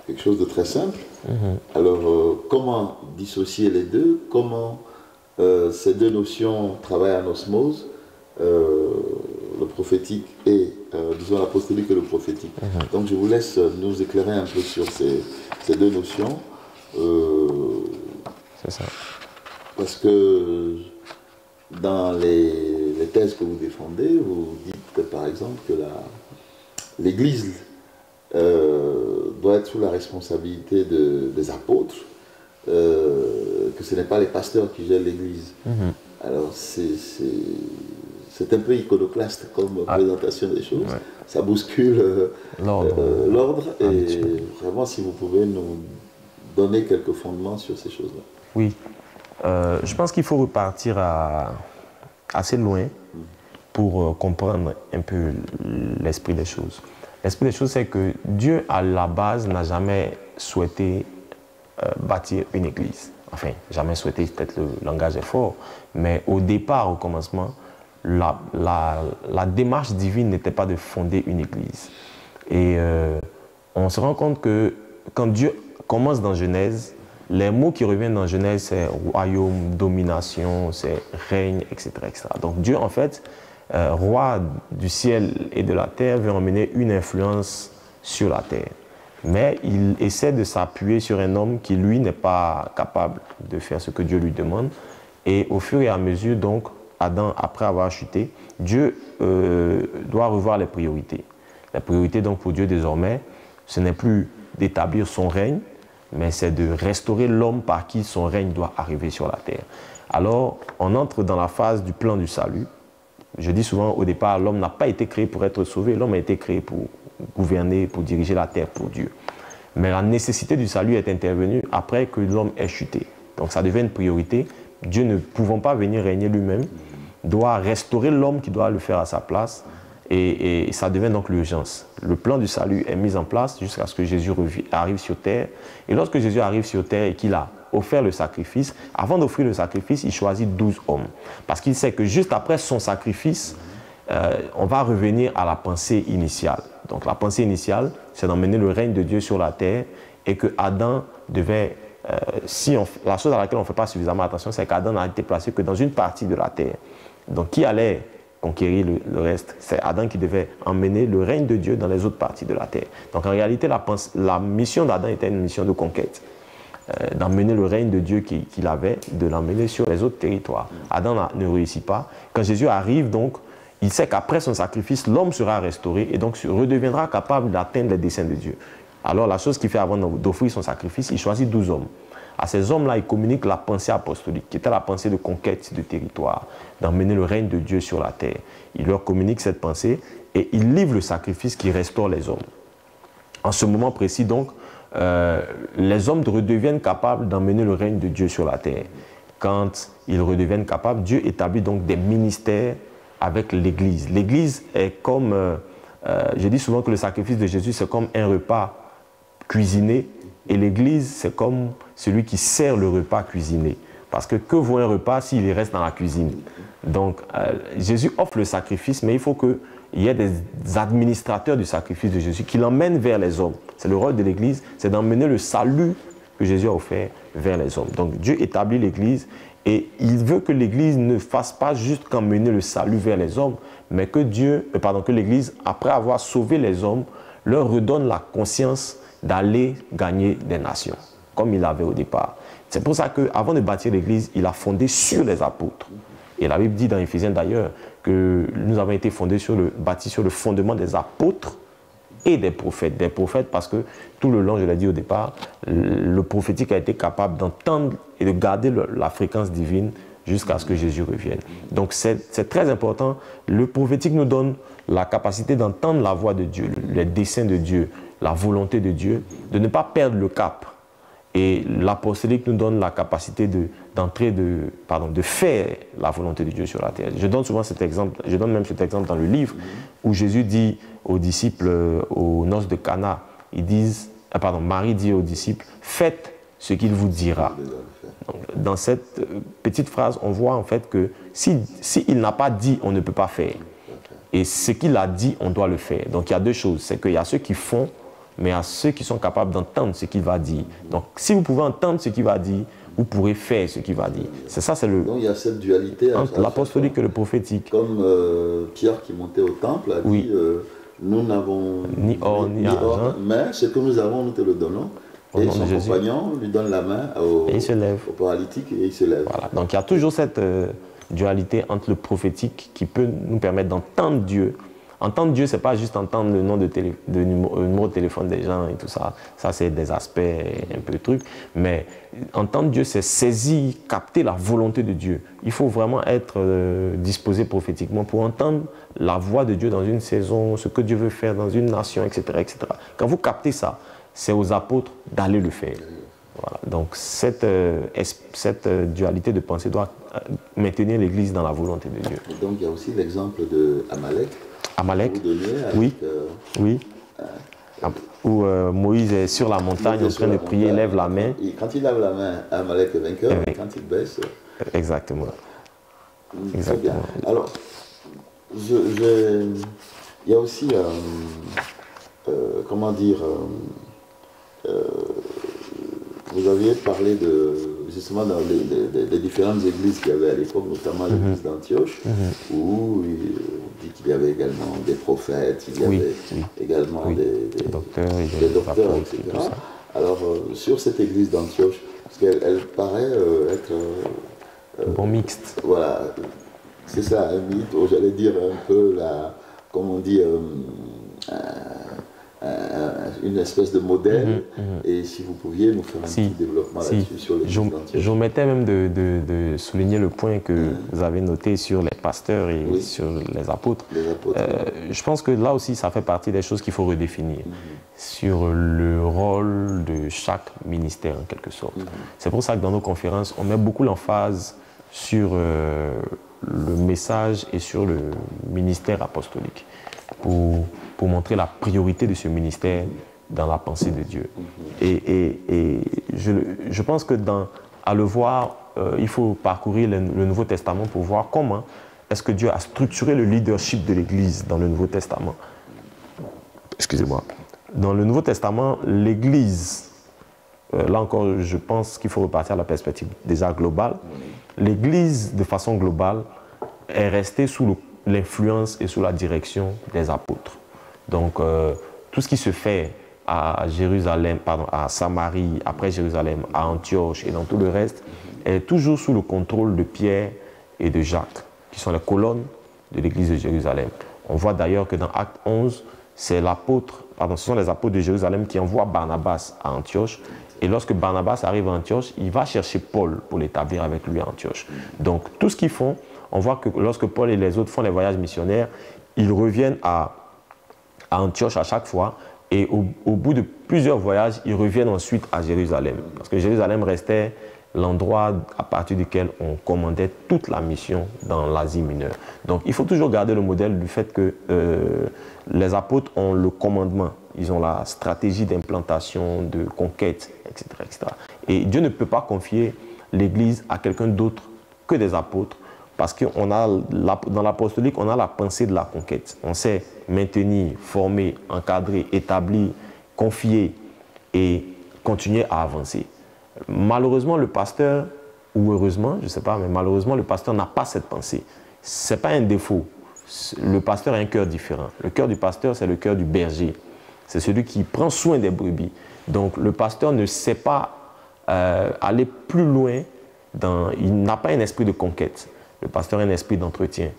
quelque chose de très simple. Alors, comment dissocier les deux? Comment ces deux notions travaillent en osmose, le prophétique et, disons, l'apostolique et le prophétique. Donc, je vous laisse nous éclairer un peu sur ces deux notions. C'est ça. Parce que dans les thèses que vous défendez, vous dites par exemple que l'Église doit être sous la responsabilité des apôtres, que ce n'est pas les pasteurs qui gèrent l'Église. Alors c'est un peu iconoclaste comme présentation des choses. Ouais. Ça bouscule l'ordre et vraiment si vous pouvez nous donner quelques fondements sur ces choses-là. Oui, je pense qu'il faut repartir assez loin pour comprendre un peu l'esprit des choses. L'esprit des choses, c'est que Dieu, à la base, n'a jamais souhaité bâtir une église. Enfin, jamais souhaité, peut-être le langage est fort, mais au départ, au commencement, la démarche divine n'était pas de fonder une église. Et on se rend compte que quand Dieu commence dans Genèse, les mots qui reviennent dans Genèse, c'est royaume, domination, c'est règne, etc., etc. Donc Dieu, en fait, roi du ciel et de la terre, veut emmener une influence sur la terre. Mais il essaie de s'appuyer sur un homme qui, lui, n'est pas capable de faire ce que Dieu lui demande. Et au fur et à mesure, donc, Adam, après avoir chuté, Dieu doit revoir les priorités. La priorité, donc, pour Dieu, désormais, ce n'est plus d'établir son règne, mais c'est de restaurer l'homme par qui son règne doit arriver sur la terre. Alors, on entre dans la phase du plan du salut. Je dis souvent, au départ, l'homme n'a pas été créé pour être sauvé, l'homme a été créé pour gouverner, pour diriger la terre pour Dieu. Mais la nécessité du salut est intervenue après que l'homme ait chuté. Donc ça devient une priorité. Dieu, ne pouvant pas venir régner lui-même, doit restaurer l'homme qui doit le faire à sa place. Et ça devient donc l'urgence. Le plan du salut est mis en place jusqu'à ce que Jésus arrive sur terre. Et lorsque Jésus arrive sur terre et qu'il a offert le sacrifice, avant d'offrir le sacrifice, il choisit 12 hommes. Parce qu'il sait que juste après son sacrifice, on va revenir à la pensée initiale. Donc la pensée initiale, c'est d'emmener le règne de Dieu sur la terre et que Adam devait... la chose à laquelle on ne fait pas suffisamment attention, c'est qu'Adam n'a été placé que dans une partie de la terre. Donc qui allait conquérir le reste? C'est Adam qui devait emmener le règne de Dieu dans les autres parties de la terre. Donc en réalité, la mission d'Adam était une mission de conquête. D'emmener le règne de Dieu qu'il avait, de l'emmener sur les autres territoires. Adam ne réussit pas. Quand Jésus arrive, donc, il sait qu'après son sacrifice, l'homme sera restauré et donc redeviendra capable d'atteindre les desseins de Dieu. Alors la chose qu'il fait avant d'offrir son sacrifice, il choisit 12 hommes. À ces hommes-là, il communique la pensée apostolique, qui était la pensée de conquête de territoire, d'emmener le règne de Dieu sur la terre. Il leur communique cette pensée et il livre le sacrifice qui restaure les hommes. En ce moment précis, donc, les hommes redeviennent capables d'emmener le règne de Dieu sur la terre. Quand ils redeviennent capables, Dieu établit donc des ministères avec l'Église. L'Église est comme, je dis souvent que le sacrifice de Jésus, c'est comme un repas cuisiné, et l'Église, c'est comme celui qui sert le repas cuisiné. Parce que vaut un repas s'il reste dans la cuisine? Donc, Jésus offre le sacrifice, mais il faut qu'il y ait des administrateurs du sacrifice de Jésus qui l'emmènent vers les hommes. C'est le rôle de l'Église, c'est d'emmener le salut que Jésus a offert vers les hommes. Donc Dieu établit l'Église et il veut que l'Église ne fasse pas juste qu'emmener le salut vers les hommes, mais que que l'Église, après avoir sauvé les hommes, leur redonne la conscience d'aller gagner des nations, comme il avait au départ. C'est pour ça qu'avant de bâtir l'Église, il a fondé sur les apôtres. Et la Bible dit dans Éphésiens d'ailleurs que nous avons été bâtis sur le fondement des apôtres et des prophètes. Des prophètes parce que tout le long, je l'ai dit au départ, le prophétique a été capable d'entendre et de garder la fréquence divine jusqu'à ce que Jésus revienne. Donc c'est très important. Le prophétique nous donne la capacité d'entendre la voix de Dieu, les desseins de Dieu, la volonté de Dieu, de ne pas perdre le cap. Et l'apostolique nous donne la capacité de faire la volonté de Dieu sur la terre. Je donne souvent cet exemple, je donne même cet exemple dans le livre où Jésus dit aux disciples aux noces de Cana, Marie dit aux disciples, faites ce qu'il vous dira. Donc, dans cette petite phrase, on voit en fait que s'il n'a pas dit, on ne peut pas faire. Et ce qu'il a dit, on doit le faire. Donc il y a deux choses, c'est qu'il y a ceux qui font, mais à ceux qui sont capables d'entendre ce qu'il va dire. Donc, si vous pouvez entendre ce qu'il va dire, vous pourrez faire ce qu'il va dire. C'est ça, c'est Donc, il y a cette dualité entre l'apostolique et le prophétique. Comme Pierre qui montait au temple a dit, nous n'avons ni or ni argent, mais ce que nous avons, nous te le donnons. Et son compagnon lui donne la main au paralytique et il se lève. Voilà. Donc, il y a toujours cette dualité entre le prophétique qui peut nous permettre d'entendre Dieu. Entendre Dieu, ce n'est pas juste entendre le nom numéro de téléphone des gens et tout ça. Ça, c'est des aspects un peu trucs. Mais entendre Dieu, c'est saisir, capter la volonté de Dieu. Il faut vraiment être disposé prophétiquement pour entendre la voix de Dieu dans une saison, ce que Dieu veut faire dans une nation, etc. etc. Quand vous captez ça, c'est aux apôtres d'aller le faire. Voilà. Donc, cette dualité de pensée doit maintenir l'Église dans la volonté de Dieu. Et donc, il y a aussi l'exemple de Amalek, oui, où Moïse est sur la montagne en train de prier, il lève la main. Quand il lève la main, Amalek est vainqueur, et quand il baisse... Exactement. Exactement. Alors, il y a aussi, comment dire, vous aviez parlé justement dans les différentes églises qu'il y avait à l'époque, notamment l'église d'Antioche, où il dit qu'il y avait également des prophètes, il y avait également des docteurs, etc. Alors, sur cette église d'Antioche, parce qu'elle paraît être... bon mixte. Voilà, c'est ça, un mythe, j'allais dire un peu, comme on dit, une espèce de modèle. Et si vous pouviez nous faire un petit développement là-dessus sur l'église d'Antioche. Je m'omettais même de souligner le point que vous avez noté sur les pasteurs et sur les apôtres. Je pense que là aussi, ça fait partie des choses qu'il faut redéfinir sur le rôle de chaque ministère en quelque sorte. C'est pour ça que dans nos conférences, on met beaucoup l'emphase sur le message et sur le ministère apostolique pour montrer la priorité de ce ministère dans la pensée de Dieu. Et je pense que à le voir, il faut parcourir le Nouveau Testament pour voir comment est-ce que Dieu a structuré le leadership de l'Église dans le Nouveau Testament. Excusez-moi. Dans le Nouveau Testament, l'Église, là encore, je pense qu'il faut repartir à la perspective déjà globale. L'Église, de façon globale, est restée sous l'influence et sous la direction des apôtres. Donc, tout ce qui se fait à Jérusalem, à Samarie, après Jérusalem, à Antioche et dans tout le reste, est toujours sous le contrôle de Pierre et de Jacques, qui sont les colonnes de l'église de Jérusalem. On voit d'ailleurs que dans Acte 11, ce sont les apôtres de Jérusalem qui envoient Barnabas à Antioche. Et lorsque Barnabas arrive à Antioche, il va chercher Paul pour l'établir avec lui à Antioche. Donc, tout ce qu'ils font, on voit que lorsque Paul et les autres font les voyages missionnaires, ils reviennent à Antioche à chaque fois. Et au bout de plusieurs voyages, ils reviennent ensuite à Jérusalem. Parce que Jérusalem restait l'endroit à partir duquel on commandait toute la mission dans l'Asie mineure. Donc il faut toujours garder le modèle du fait que les apôtres ont le commandement, ils ont la stratégie d'implantation, de conquête, etc., etc. Et Dieu ne peut pas confier l'Église à quelqu'un d'autre que des apôtres, parce que dans l'apostolique, on a la pensée de la conquête. On sait maintenir, former, encadrer, établir, confier et continuer à avancer. Malheureusement, le pasteur, ou heureusement, je ne sais pas, mais malheureusement, le pasteur n'a pas cette pensée. Ce n'est pas un défaut. Le pasteur a un cœur différent. Le cœur du pasteur, c'est le cœur du berger. C'est celui qui prend soin des brebis. Donc, le pasteur ne sait pas aller plus loin. Il n'a pas un esprit de conquête. Le pasteur a un esprit d'entretien.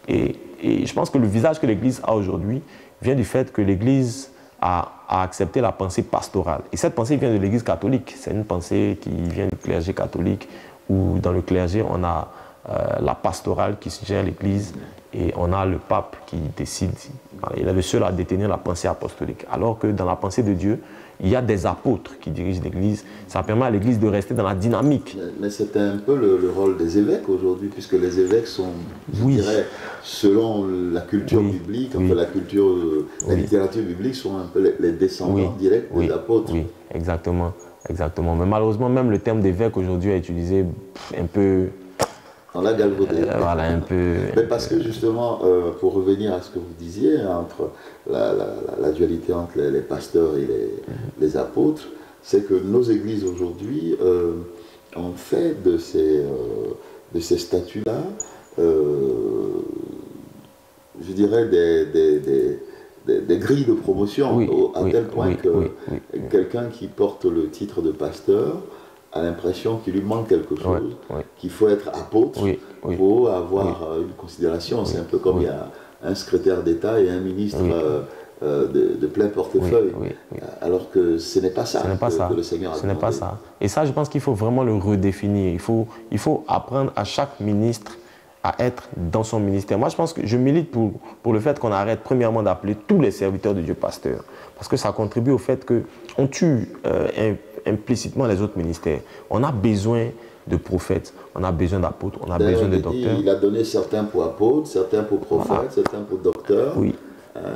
Et je pense que le visage que l'Église a aujourd'hui vient du fait que l'Église a accepté la pensée pastorale. Et cette pensée vient de l'Église catholique. C'est une pensée qui vient du clergé catholique, où dans le clergé, on a la pastorale qui gère l'Église et on a le pape qui décide. Il est le seul à détenir la pensée apostolique. Alors que dans la pensée de Dieu, il y a des apôtres qui dirigent l'Église. Ça permet à l'Église de rester dans la dynamique. Mais c'est un peu le rôle des évêques aujourd'hui, puisque les évêques sont, je dirais, selon la culture biblique, enfin, la littérature biblique, sont un peu les descendants directs des apôtres. Oui, exactement, exactement. Mais malheureusement, même le terme d'évêque aujourd'hui est utilisé un peu... On l'a galvaudé. Voilà, un peu... Mais parce que justement, pour revenir à ce que vous disiez, entre la dualité entre les pasteurs et les apôtres, c'est que nos églises aujourd'hui ont fait de ces statuts-là, je dirais, des grilles de promotion, à tel point que quelqu'un qui porte le titre de pasteur a l'impression qu'il lui manque quelque chose, qu'il faut être apôtre pour avoir une considération. C'est un peu comme il y a un secrétaire d'État et un ministre de plein portefeuille, alors que ce n'est pas ça que le Seigneur a demandé. Ce n'est pas ça. Et ça, je pense qu'il faut vraiment le redéfinir. Il faut apprendre à chaque ministre à être dans son ministère. Moi, je pense que je milite pour le fait qu'on arrête premièrement d'appeler tous les serviteurs de Dieu pasteurs, parce que ça contribue au fait qu'on tue implicitement les autres ministères. On a besoin de prophètes, on a besoin d'apôtres, on a besoin de docteurs. Il a donné certains pour apôtres, certains pour prophètes, certains pour docteurs.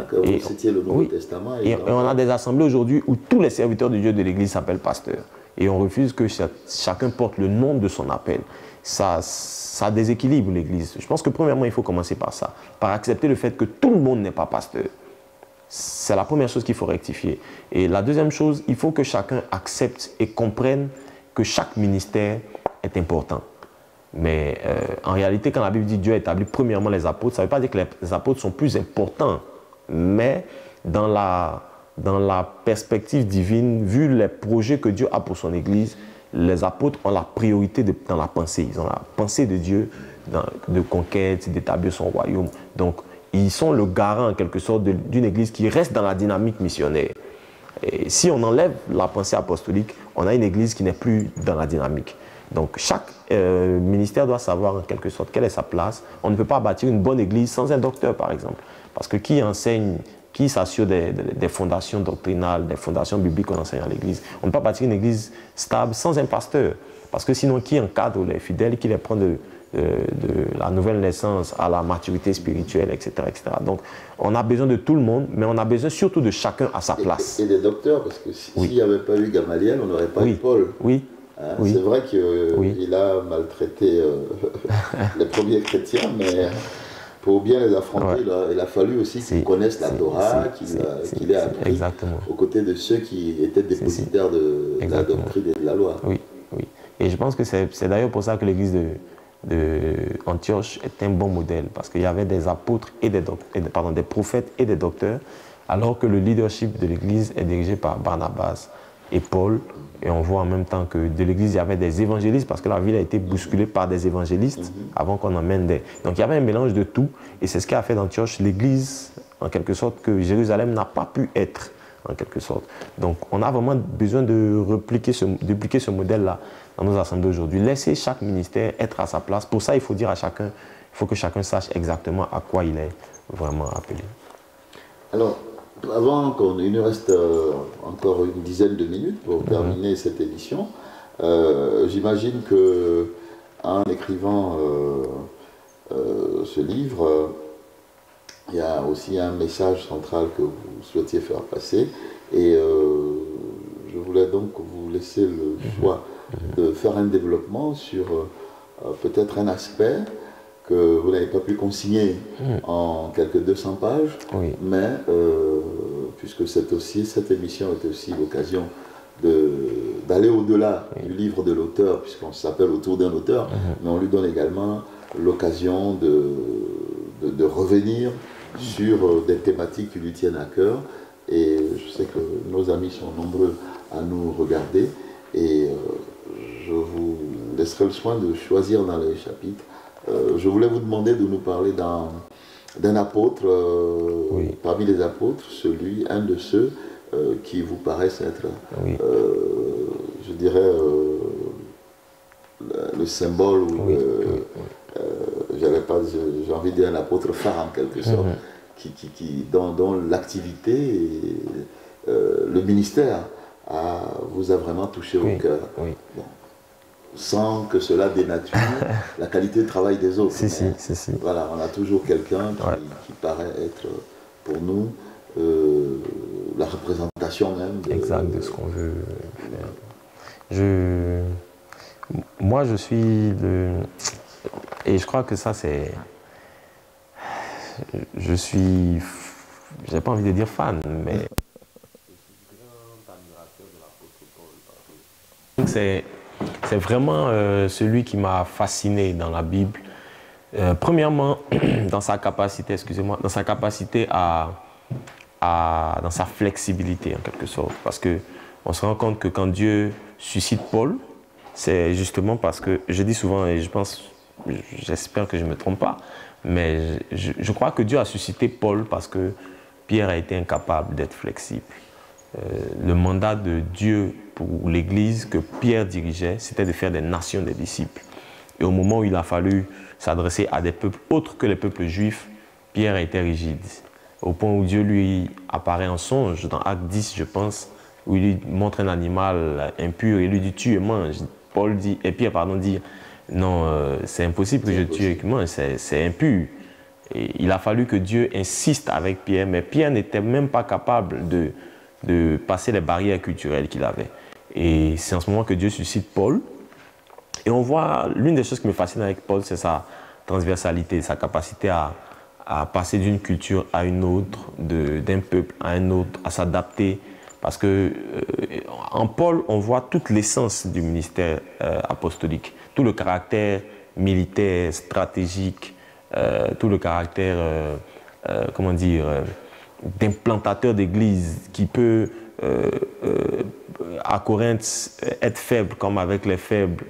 Comme vous citiez le Nouveau Testament. Et on a des assemblées aujourd'hui où tous les serviteurs de Dieu de l'Église s'appellent pasteurs. Et on refuse que chacun porte le nom de son appel. Ça déséquilibre l'Église. Je pense que premièrement, il faut commencer par ça, par accepter le fait que tout le monde n'est pas pasteur. C'est la première chose qu'il faut rectifier. Et la deuxième chose, il faut que chacun accepte et comprenne que chaque ministère est important. Mais en réalité, quand la Bible dit Dieu a établi premièrement les apôtres, ça ne veut pas dire que les apôtres sont plus importants. Mais dans la perspective divine, vu les projets que Dieu a pour son Église, les apôtres ont la priorité dans la pensée. Ils ont la pensée de Dieu de conquête, d'établir son royaume. Donc, ils sont le garant, en quelque sorte, d'une Église qui reste dans la dynamique missionnaire. Et si on enlève la pensée apostolique, on a une Église qui n'est plus dans la dynamique. Donc, chaque ministère doit savoir, en quelque sorte, quelle est sa place. On ne peut pas bâtir une bonne Église sans un docteur, par exemple. Parce que qui enseigne, qui s'assure des fondations doctrinales, des fondations bibliques qu'on enseigne à l'Église? On ne peut pas bâtir une Église stable sans un pasteur. Parce que sinon, qui encadre les fidèles, qui les prend de la nouvelle naissance à la maturité spirituelle, etc., etc. Donc, on a besoin de tout le monde, mais on a besoin surtout de chacun à sa place. Et des docteurs, parce que s'il n'y avait pas eu Gamaliel, on n'aurait pas eu Paul. C'est vrai qu'il a maltraité les premiers chrétiens, mais pour bien les affronter, il a fallu aussi qu'ils connaissent la Torah, qu'il ait appris aux côtés de ceux qui étaient dépositaires de la doctrine et de la loi. Et je pense que c'est d'ailleurs pour ça que l'église d'Antioche est un bon modèle, parce qu'il y avait des apôtres et des prophètes et des docteurs, alors que le leadership de l'église est dirigé par Barnabas et Paul. Et on voit en même temps que de l'église, il y avait des évangélistes, parce que la ville a été bousculée par des évangélistes avant qu'on emmène des... Donc il y avait un mélange de tout, et c'est ce qui a fait d'Antioche l'église, en quelque sorte, que Jérusalem n'a pas pu être, en quelque sorte. Donc on a vraiment besoin de dupliquer ce modèle-là dans nos assemblées aujourd'hui. Laisser chaque ministère être à sa place. Pour ça, il faut dire à chacun, il faut que chacun sache exactement à quoi il est vraiment appelé. Alors, avant qu'il nous reste encore une dizaine de minutes pour terminer cette émission, j'imagine qu'en écrivant ce livre, il y a aussi un message central que vous souhaitiez faire passer. Et je voulais donc vous laisser le choix de faire un développement sur peut-être un aspect que vous n'avez pas pu consigner en quelques 200 pages, puisque cette émission est aussi l'occasion de d'aller au-delà du livre de l'auteur, puisqu'on s'appelle autour d'un auteur, mais on lui donne également l'occasion de revenir sur des thématiques qui lui tiennent à cœur. Et je sais que nos amis sont nombreux à nous regarder, et je vous laisserai le soin de choisir dans les chapitres. Je voulais vous demander de nous parler d'un apôtre, parmi les apôtres, un de ceux qui vous paraissent être, je dirais, le symbole, j'ai envie de dire un apôtre phare en quelque sorte, dont l'activité et le ministère vous a vraiment touché au cœur. Bon, sans que cela dénature la qualité de travail des autres. Voilà, on a toujours quelqu'un qui paraît être pour nous la représentation même de ce qu'on veut faire. Moi, je suis et je crois que ça, c'est... Je suis... J'ai pas envie de dire fan, mais... Je suis grand admirateur de l'apôtre Paul. C'est vraiment celui qui m'a fasciné dans la Bible. Premièrement, dans sa capacité, dans sa capacité dans sa flexibilité en quelque sorte. Parce qu'on se rend compte que quand Dieu suscite Paul, c'est justement parce que, je dis souvent, et j'espère que je ne me trompe pas, mais je crois que Dieu a suscité Paul parce que Pierre a été incapable d'être flexible. Le mandat de Dieu pour l'Église que Pierre dirigeait, c'était de faire des nations des disciples. Et au moment où il a fallu s'adresser à des peuples autres que les peuples juifs, Pierre a été rigide. Au point où Dieu lui apparaît en songe, dans Acte 10, je pense, où il lui montre un animal impur et lui dit « tue et mange ». Pierre dit « non, c'est impossible que je tue et que mange, c'est impur ». Et il a fallu que Dieu insiste avec Pierre, mais Pierre n'était même pas capable de passer les barrières culturelles qu'il avait. Et c'est en ce moment que Dieu suscite Paul. Et on voit, l'une des choses qui me fascine avec Paul, c'est sa transversalité, sa capacité à passer d'une culture à une autre, d'un peuple à un autre, à s'adapter. Parce que en Paul, on voit toute l'essence du ministère apostolique, tout le caractère militaire, stratégique, tout le caractère, d'implantateur d'église qui peut, à Corinthe, être faible comme avec les faibles,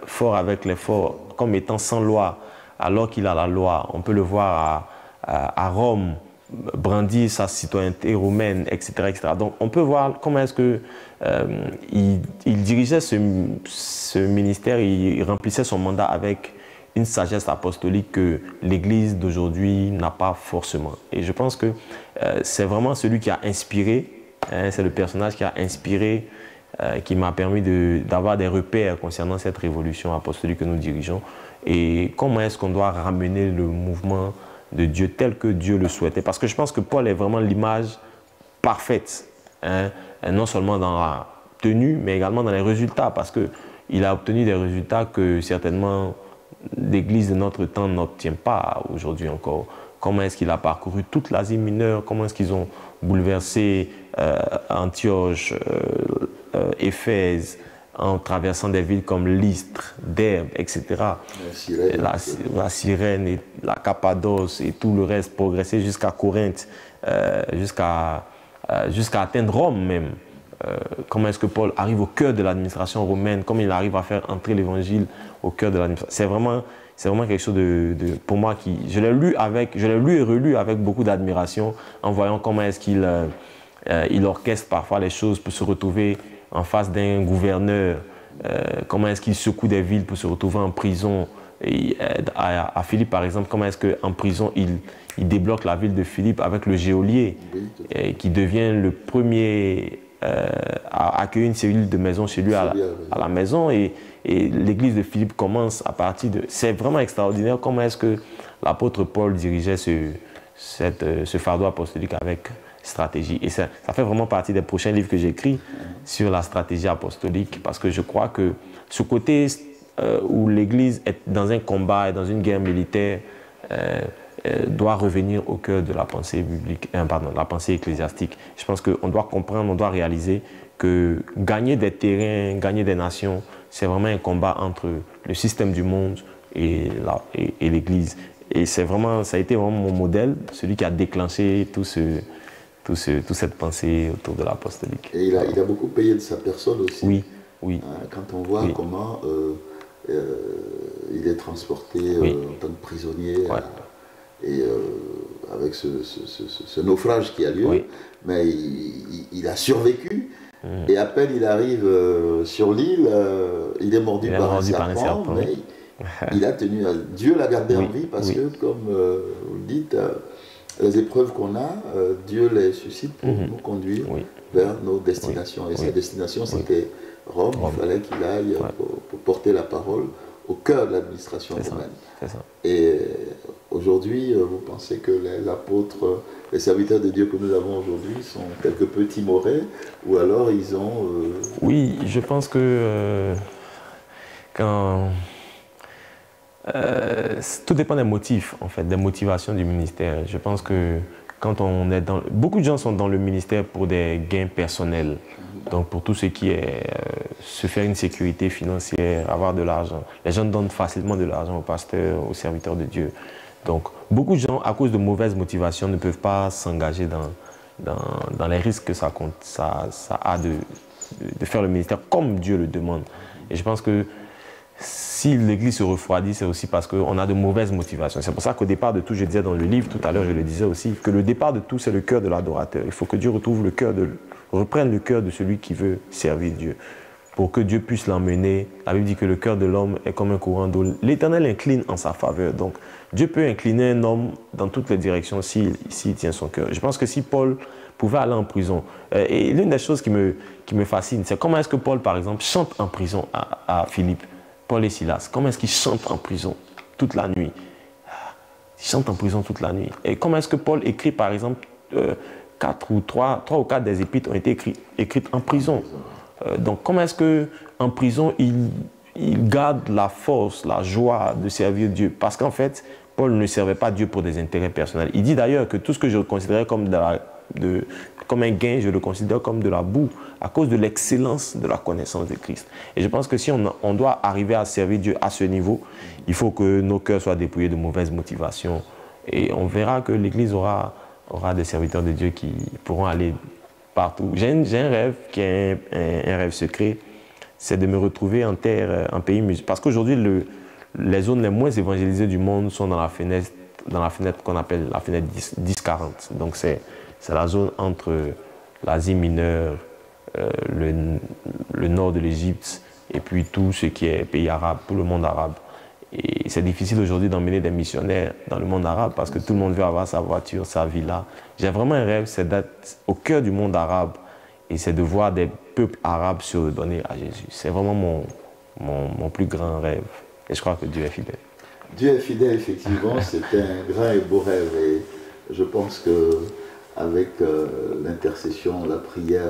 fort avec les forts, comme étant sans loi, alors qu'il a la loi. On peut le voir à Rome, brandir sa citoyenneté romaine, etc., etc. Donc on peut voir comment est-ce que il dirigeait ce ministère, il remplissait son mandat avec une sagesse apostolique que l'Église d'aujourd'hui n'a pas forcément. Et je pense que c'est vraiment celui qui a inspiré, c'est le personnage qui a inspiré, qui m'a permis d'avoir des repères concernant cette révolution apostolique que nous dirigeons. Et comment est-ce qu'on doit ramener le mouvement de Dieu tel que Dieu le souhaitait. Parce que je pense que Paul est vraiment l'image parfaite, non seulement dans la tenue, mais également dans les résultats, parce qu'il a obtenu des résultats que certainement l'Église de notre temps n'obtient pas aujourd'hui encore. Comment est-ce qu'il a parcouru toute l'Asie mineure, comment est-ce qu'ils ont bouleversé Antioche, Éphèse, en traversant des villes comme Lystre, Derbe, etc. La Cyrène, et la Cappadoce et tout le reste, progresser jusqu'à Corinthe, jusqu'à atteindre Rome même. Comment est-ce que Paul arrive au cœur de l'administration romaine, comment il arrive à faire entrer l'évangile au cœur de l'administration. C'est vraiment quelque chose pour moi, je l'ai lu et relu avec beaucoup d'admiration, en voyant comment est-ce qu'il orchestre parfois les choses pour se retrouver en face d'un gouverneur, comment est-ce qu'il secoue des villes pour se retrouver en prison. Et à Philippe, par exemple, comment est-ce qu'en prison, il débloque la ville de Philippe avec le geôlier, qui devient le premier à accueillir une cellule de maison chez lui à la maison. Et l'église de Philippe commence à partir de... C'est vraiment extraordinaire comment est-ce que l'apôtre Paul dirigeait ce fardeau apostolique avec stratégie. Et ça fait vraiment partie des prochains livres que j'écris sur la stratégie apostolique, parce que je crois que ce côté où l'Église est dans un combat et dans une guerre militaire doit revenir au cœur de la pensée biblique, la pensée ecclésiastique. Je pense qu'on doit comprendre, on doit réaliser que gagner des terrains, gagner des nations, c'est vraiment un combat entre le système du monde et l'Église. Et ça a été vraiment mon modèle, celui qui a déclenché toute cette pensée autour de l'apostolique. Et il a beaucoup payé de sa personne aussi. Oui, oui. Quand on voit comment il est transporté en tant que prisonnier, et avec ce naufrage qui a lieu, mais il a survécu. Et à peine il arrive sur l'île, il est mordu par un serpent, mais il a tenu. Dieu l'a gardé en vie parce que, comme vous le dites, les épreuves qu'on a, Dieu les suscite pour nous conduire vers nos destinations. Et sa destination, c'était Rome. Il fallait qu'il aille pour porter la parole au cœur de l'administration romaine. Et aujourd'hui, vous pensez que les apôtres, les serviteurs de Dieu que nous avons aujourd'hui sont quelque peu timorés, ou alors ils ont... Oui, je pense que tout dépend des motifs, en fait, des motivations du ministère. Je pense que quand on est dans... Beaucoup de gens sont dans le ministère pour des gains personnels. Donc pour tout ce qui est se faire une sécurité financière, avoir de l'argent. Les gens donnent facilement de l'argent aux pasteurs, aux serviteurs de Dieu. Donc beaucoup de gens, à cause de mauvaises motivations, ne peuvent pas s'engager dans les risques que ça a de faire le ministère comme Dieu le demande. Et je pense que si l'Église se refroidit, c'est aussi parce qu'on a de mauvaises motivations. C'est pour ça qu'au départ de tout, je disais dans le livre, tout à l'heure je le disais aussi, que le départ de tout, c'est le cœur de l'adorateur. Il faut que Dieu reprenne le cœur de celui qui veut servir Dieu, pour que Dieu puisse l'emmener. La Bible dit que le cœur de l'homme est comme un courant d'eau. L'Éternel incline en sa faveur. Donc Dieu peut incliner un homme dans toutes les directions s'il tient son cœur. Je pense que si Paul pouvait aller en prison, et l'une des choses qui me fascine, c'est comment est-ce que Paul, par exemple, chante en prison à Philippe. Paul et Silas, comment est-ce qu'ils chantent en prison toute la nuit? Ils chantent en prison toute la nuit. Et comment est-ce que Paul écrit, par exemple, 3 ou 4 des épîtres ont été écrites en prison? Donc comment est-ce qu'en prison, il garde la force, la joie de servir Dieu? Parce qu'en fait, Paul ne servait pas Dieu pour des intérêts personnels. Il dit d'ailleurs que tout ce que je considérais comme un gain, je le considère comme de la boue, à cause de l'excellence de la connaissance de Christ. Et je pense que si on doit arriver à servir Dieu à ce niveau, il faut que nos cœurs soient dépouillés de mauvaises motivations. Et on verra que l'Église aura des serviteurs de Dieu qui pourront aller partout. J'ai un rêve qui est un rêve secret, c'est de me retrouver en pays musulman. Parce qu'aujourd'hui, les zones les moins évangélisées du monde sont dans la fenêtre qu'on appelle la fenêtre 10-40. Donc c'est la zone entre l'Asie mineure, le nord de l'Égypte et puis tout ce qui est pays arabe, tout le monde arabe. Et c'est difficile aujourd'hui d'emmener des missionnaires dans le monde arabe parce que tout le monde veut avoir sa voiture, sa villa. J'ai vraiment un rêve, c'est d'être au cœur du monde arabe et c'est de voir des peuples arabes se redonner à Jésus. C'est vraiment mon plus grand rêve. Et je crois que Dieu est fidèle. Dieu est fidèle, effectivement. C'est un grand et beau rêve. Et je pense qu'avec l'intercession, la prière,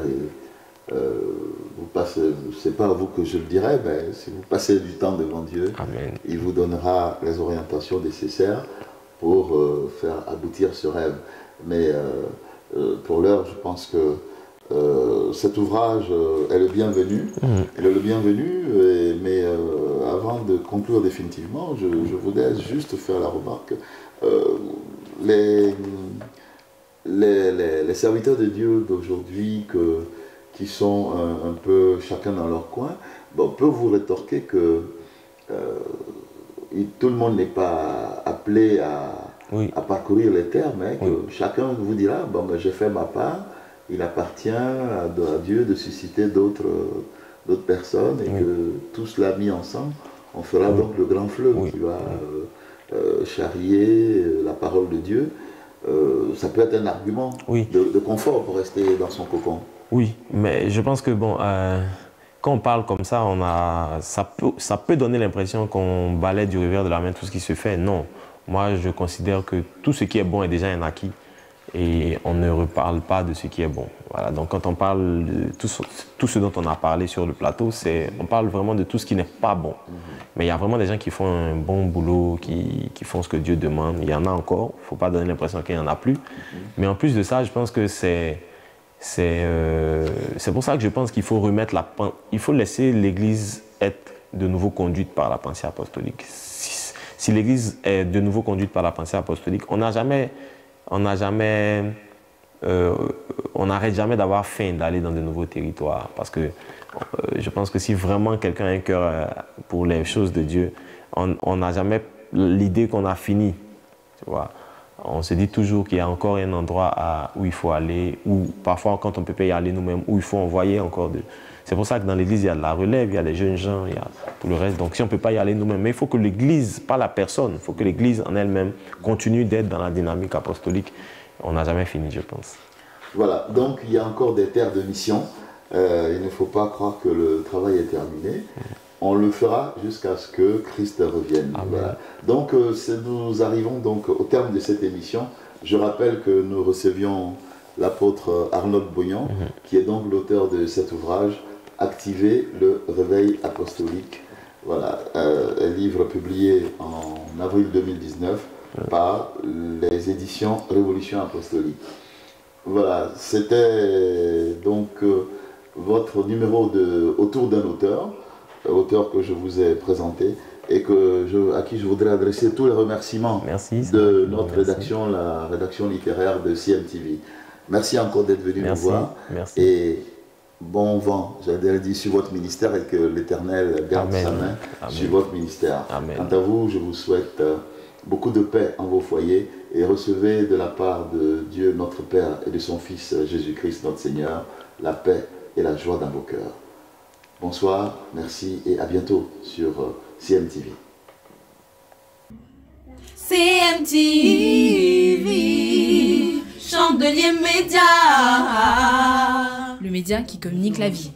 vous passez, c'est pas à vous que je le dirai, mais si vous passez du temps devant Dieu, Amen. Il vous donnera les orientations nécessaires pour faire aboutir ce rêve. Mais pour l'heure, je pense que cet ouvrage est le bienvenu. Il est le bienvenu, mais avant de conclure définitivement, je voudrais juste faire la remarque. Les serviteurs de Dieu d'aujourd'hui qui sont un peu chacun dans leur coin, peuvent vous rétorquer que tout le monde n'est pas appelé à parcourir les terres, mais que chacun vous dira, j'ai fait ma part, il appartient à Dieu de susciter d'autres personnes et que tout cela mis ensemble, on fera donc le grand fleuve qui va charrier la parole de Dieu. Ça peut être un argument de confort pour rester dans son cocon. Oui, mais je pense que quand on parle comme ça, ça peut donner l'impression qu'on balaie du revers de la main tout ce qui se fait. Non, moi je considère que tout ce qui est bon est déjà un acquis et on ne reparle pas de ce qui est bon. Voilà. Donc quand on parle de tout ce dont on a parlé sur le plateau, on parle vraiment de tout ce qui n'est pas bon. Mais il y a vraiment des gens qui font un bon boulot, qui font ce que Dieu demande. Il y en a encore, il ne faut pas donner l'impression qu'il n'y en a plus. Mais en plus de ça, je pense que c'est C'est pour ça que je pense qu'il faut remettre il faut laisser l'Église être de nouveau conduite par la pensée apostolique. Si l'Église est de nouveau conduite par la pensée apostolique, on n'arrête jamais d'avoir faim d'aller dans de nouveaux territoires. Parce que je pense que si vraiment quelqu'un a un cœur pour les choses de Dieu, on n'a jamais l'idée qu'on a fini. Tu vois. On se dit toujours qu'il y a encore un endroit où il faut aller, ou parfois quand on ne peut pas y aller nous-mêmes, où il faut envoyer encore de... C'est pour ça que dans l'Église, il y a de la relève, il y a des jeunes gens, il y a tout le reste. Donc si on ne peut pas y aller nous-mêmes, mais il faut que l'Église, pas la personne, il faut que l'Église en elle-même continue d'être dans la dynamique apostolique. On n'a jamais fini, je pense. Voilà, donc il y a encore des terres de mission. Il ne faut pas croire que le travail est terminé. On le fera jusqu'à ce que Christ revienne. Voilà. Donc nous arrivons donc au terme de cette émission. Je rappelle que nous recevions l'apôtre Arnold Boyan, qui est donc l'auteur de cet ouvrage, Activer le réveil apostolique. Voilà, un livre publié en avril 2019 par les éditions Révolution Apostolique. Voilà, c'était donc votre numéro autour d'un auteur que je vous ai présenté et à qui je voudrais adresser tous les remerciements de notre rédaction, la rédaction littéraire de CMTV. Merci encore d'être venu nous voir. Merci. Et bon vent, j'allais dire, sur votre ministère et que l'Éternel garde sa main sur votre ministère. Amen. Quant à vous, je vous souhaite beaucoup de paix en vos foyers et recevez de la part de Dieu notre Père et de son Fils Jésus-Christ notre Seigneur la paix et la joie dans vos cœurs. Bonsoir, merci et à bientôt sur CMTV. CMTV, Chandelier Média, le média qui communique la vie.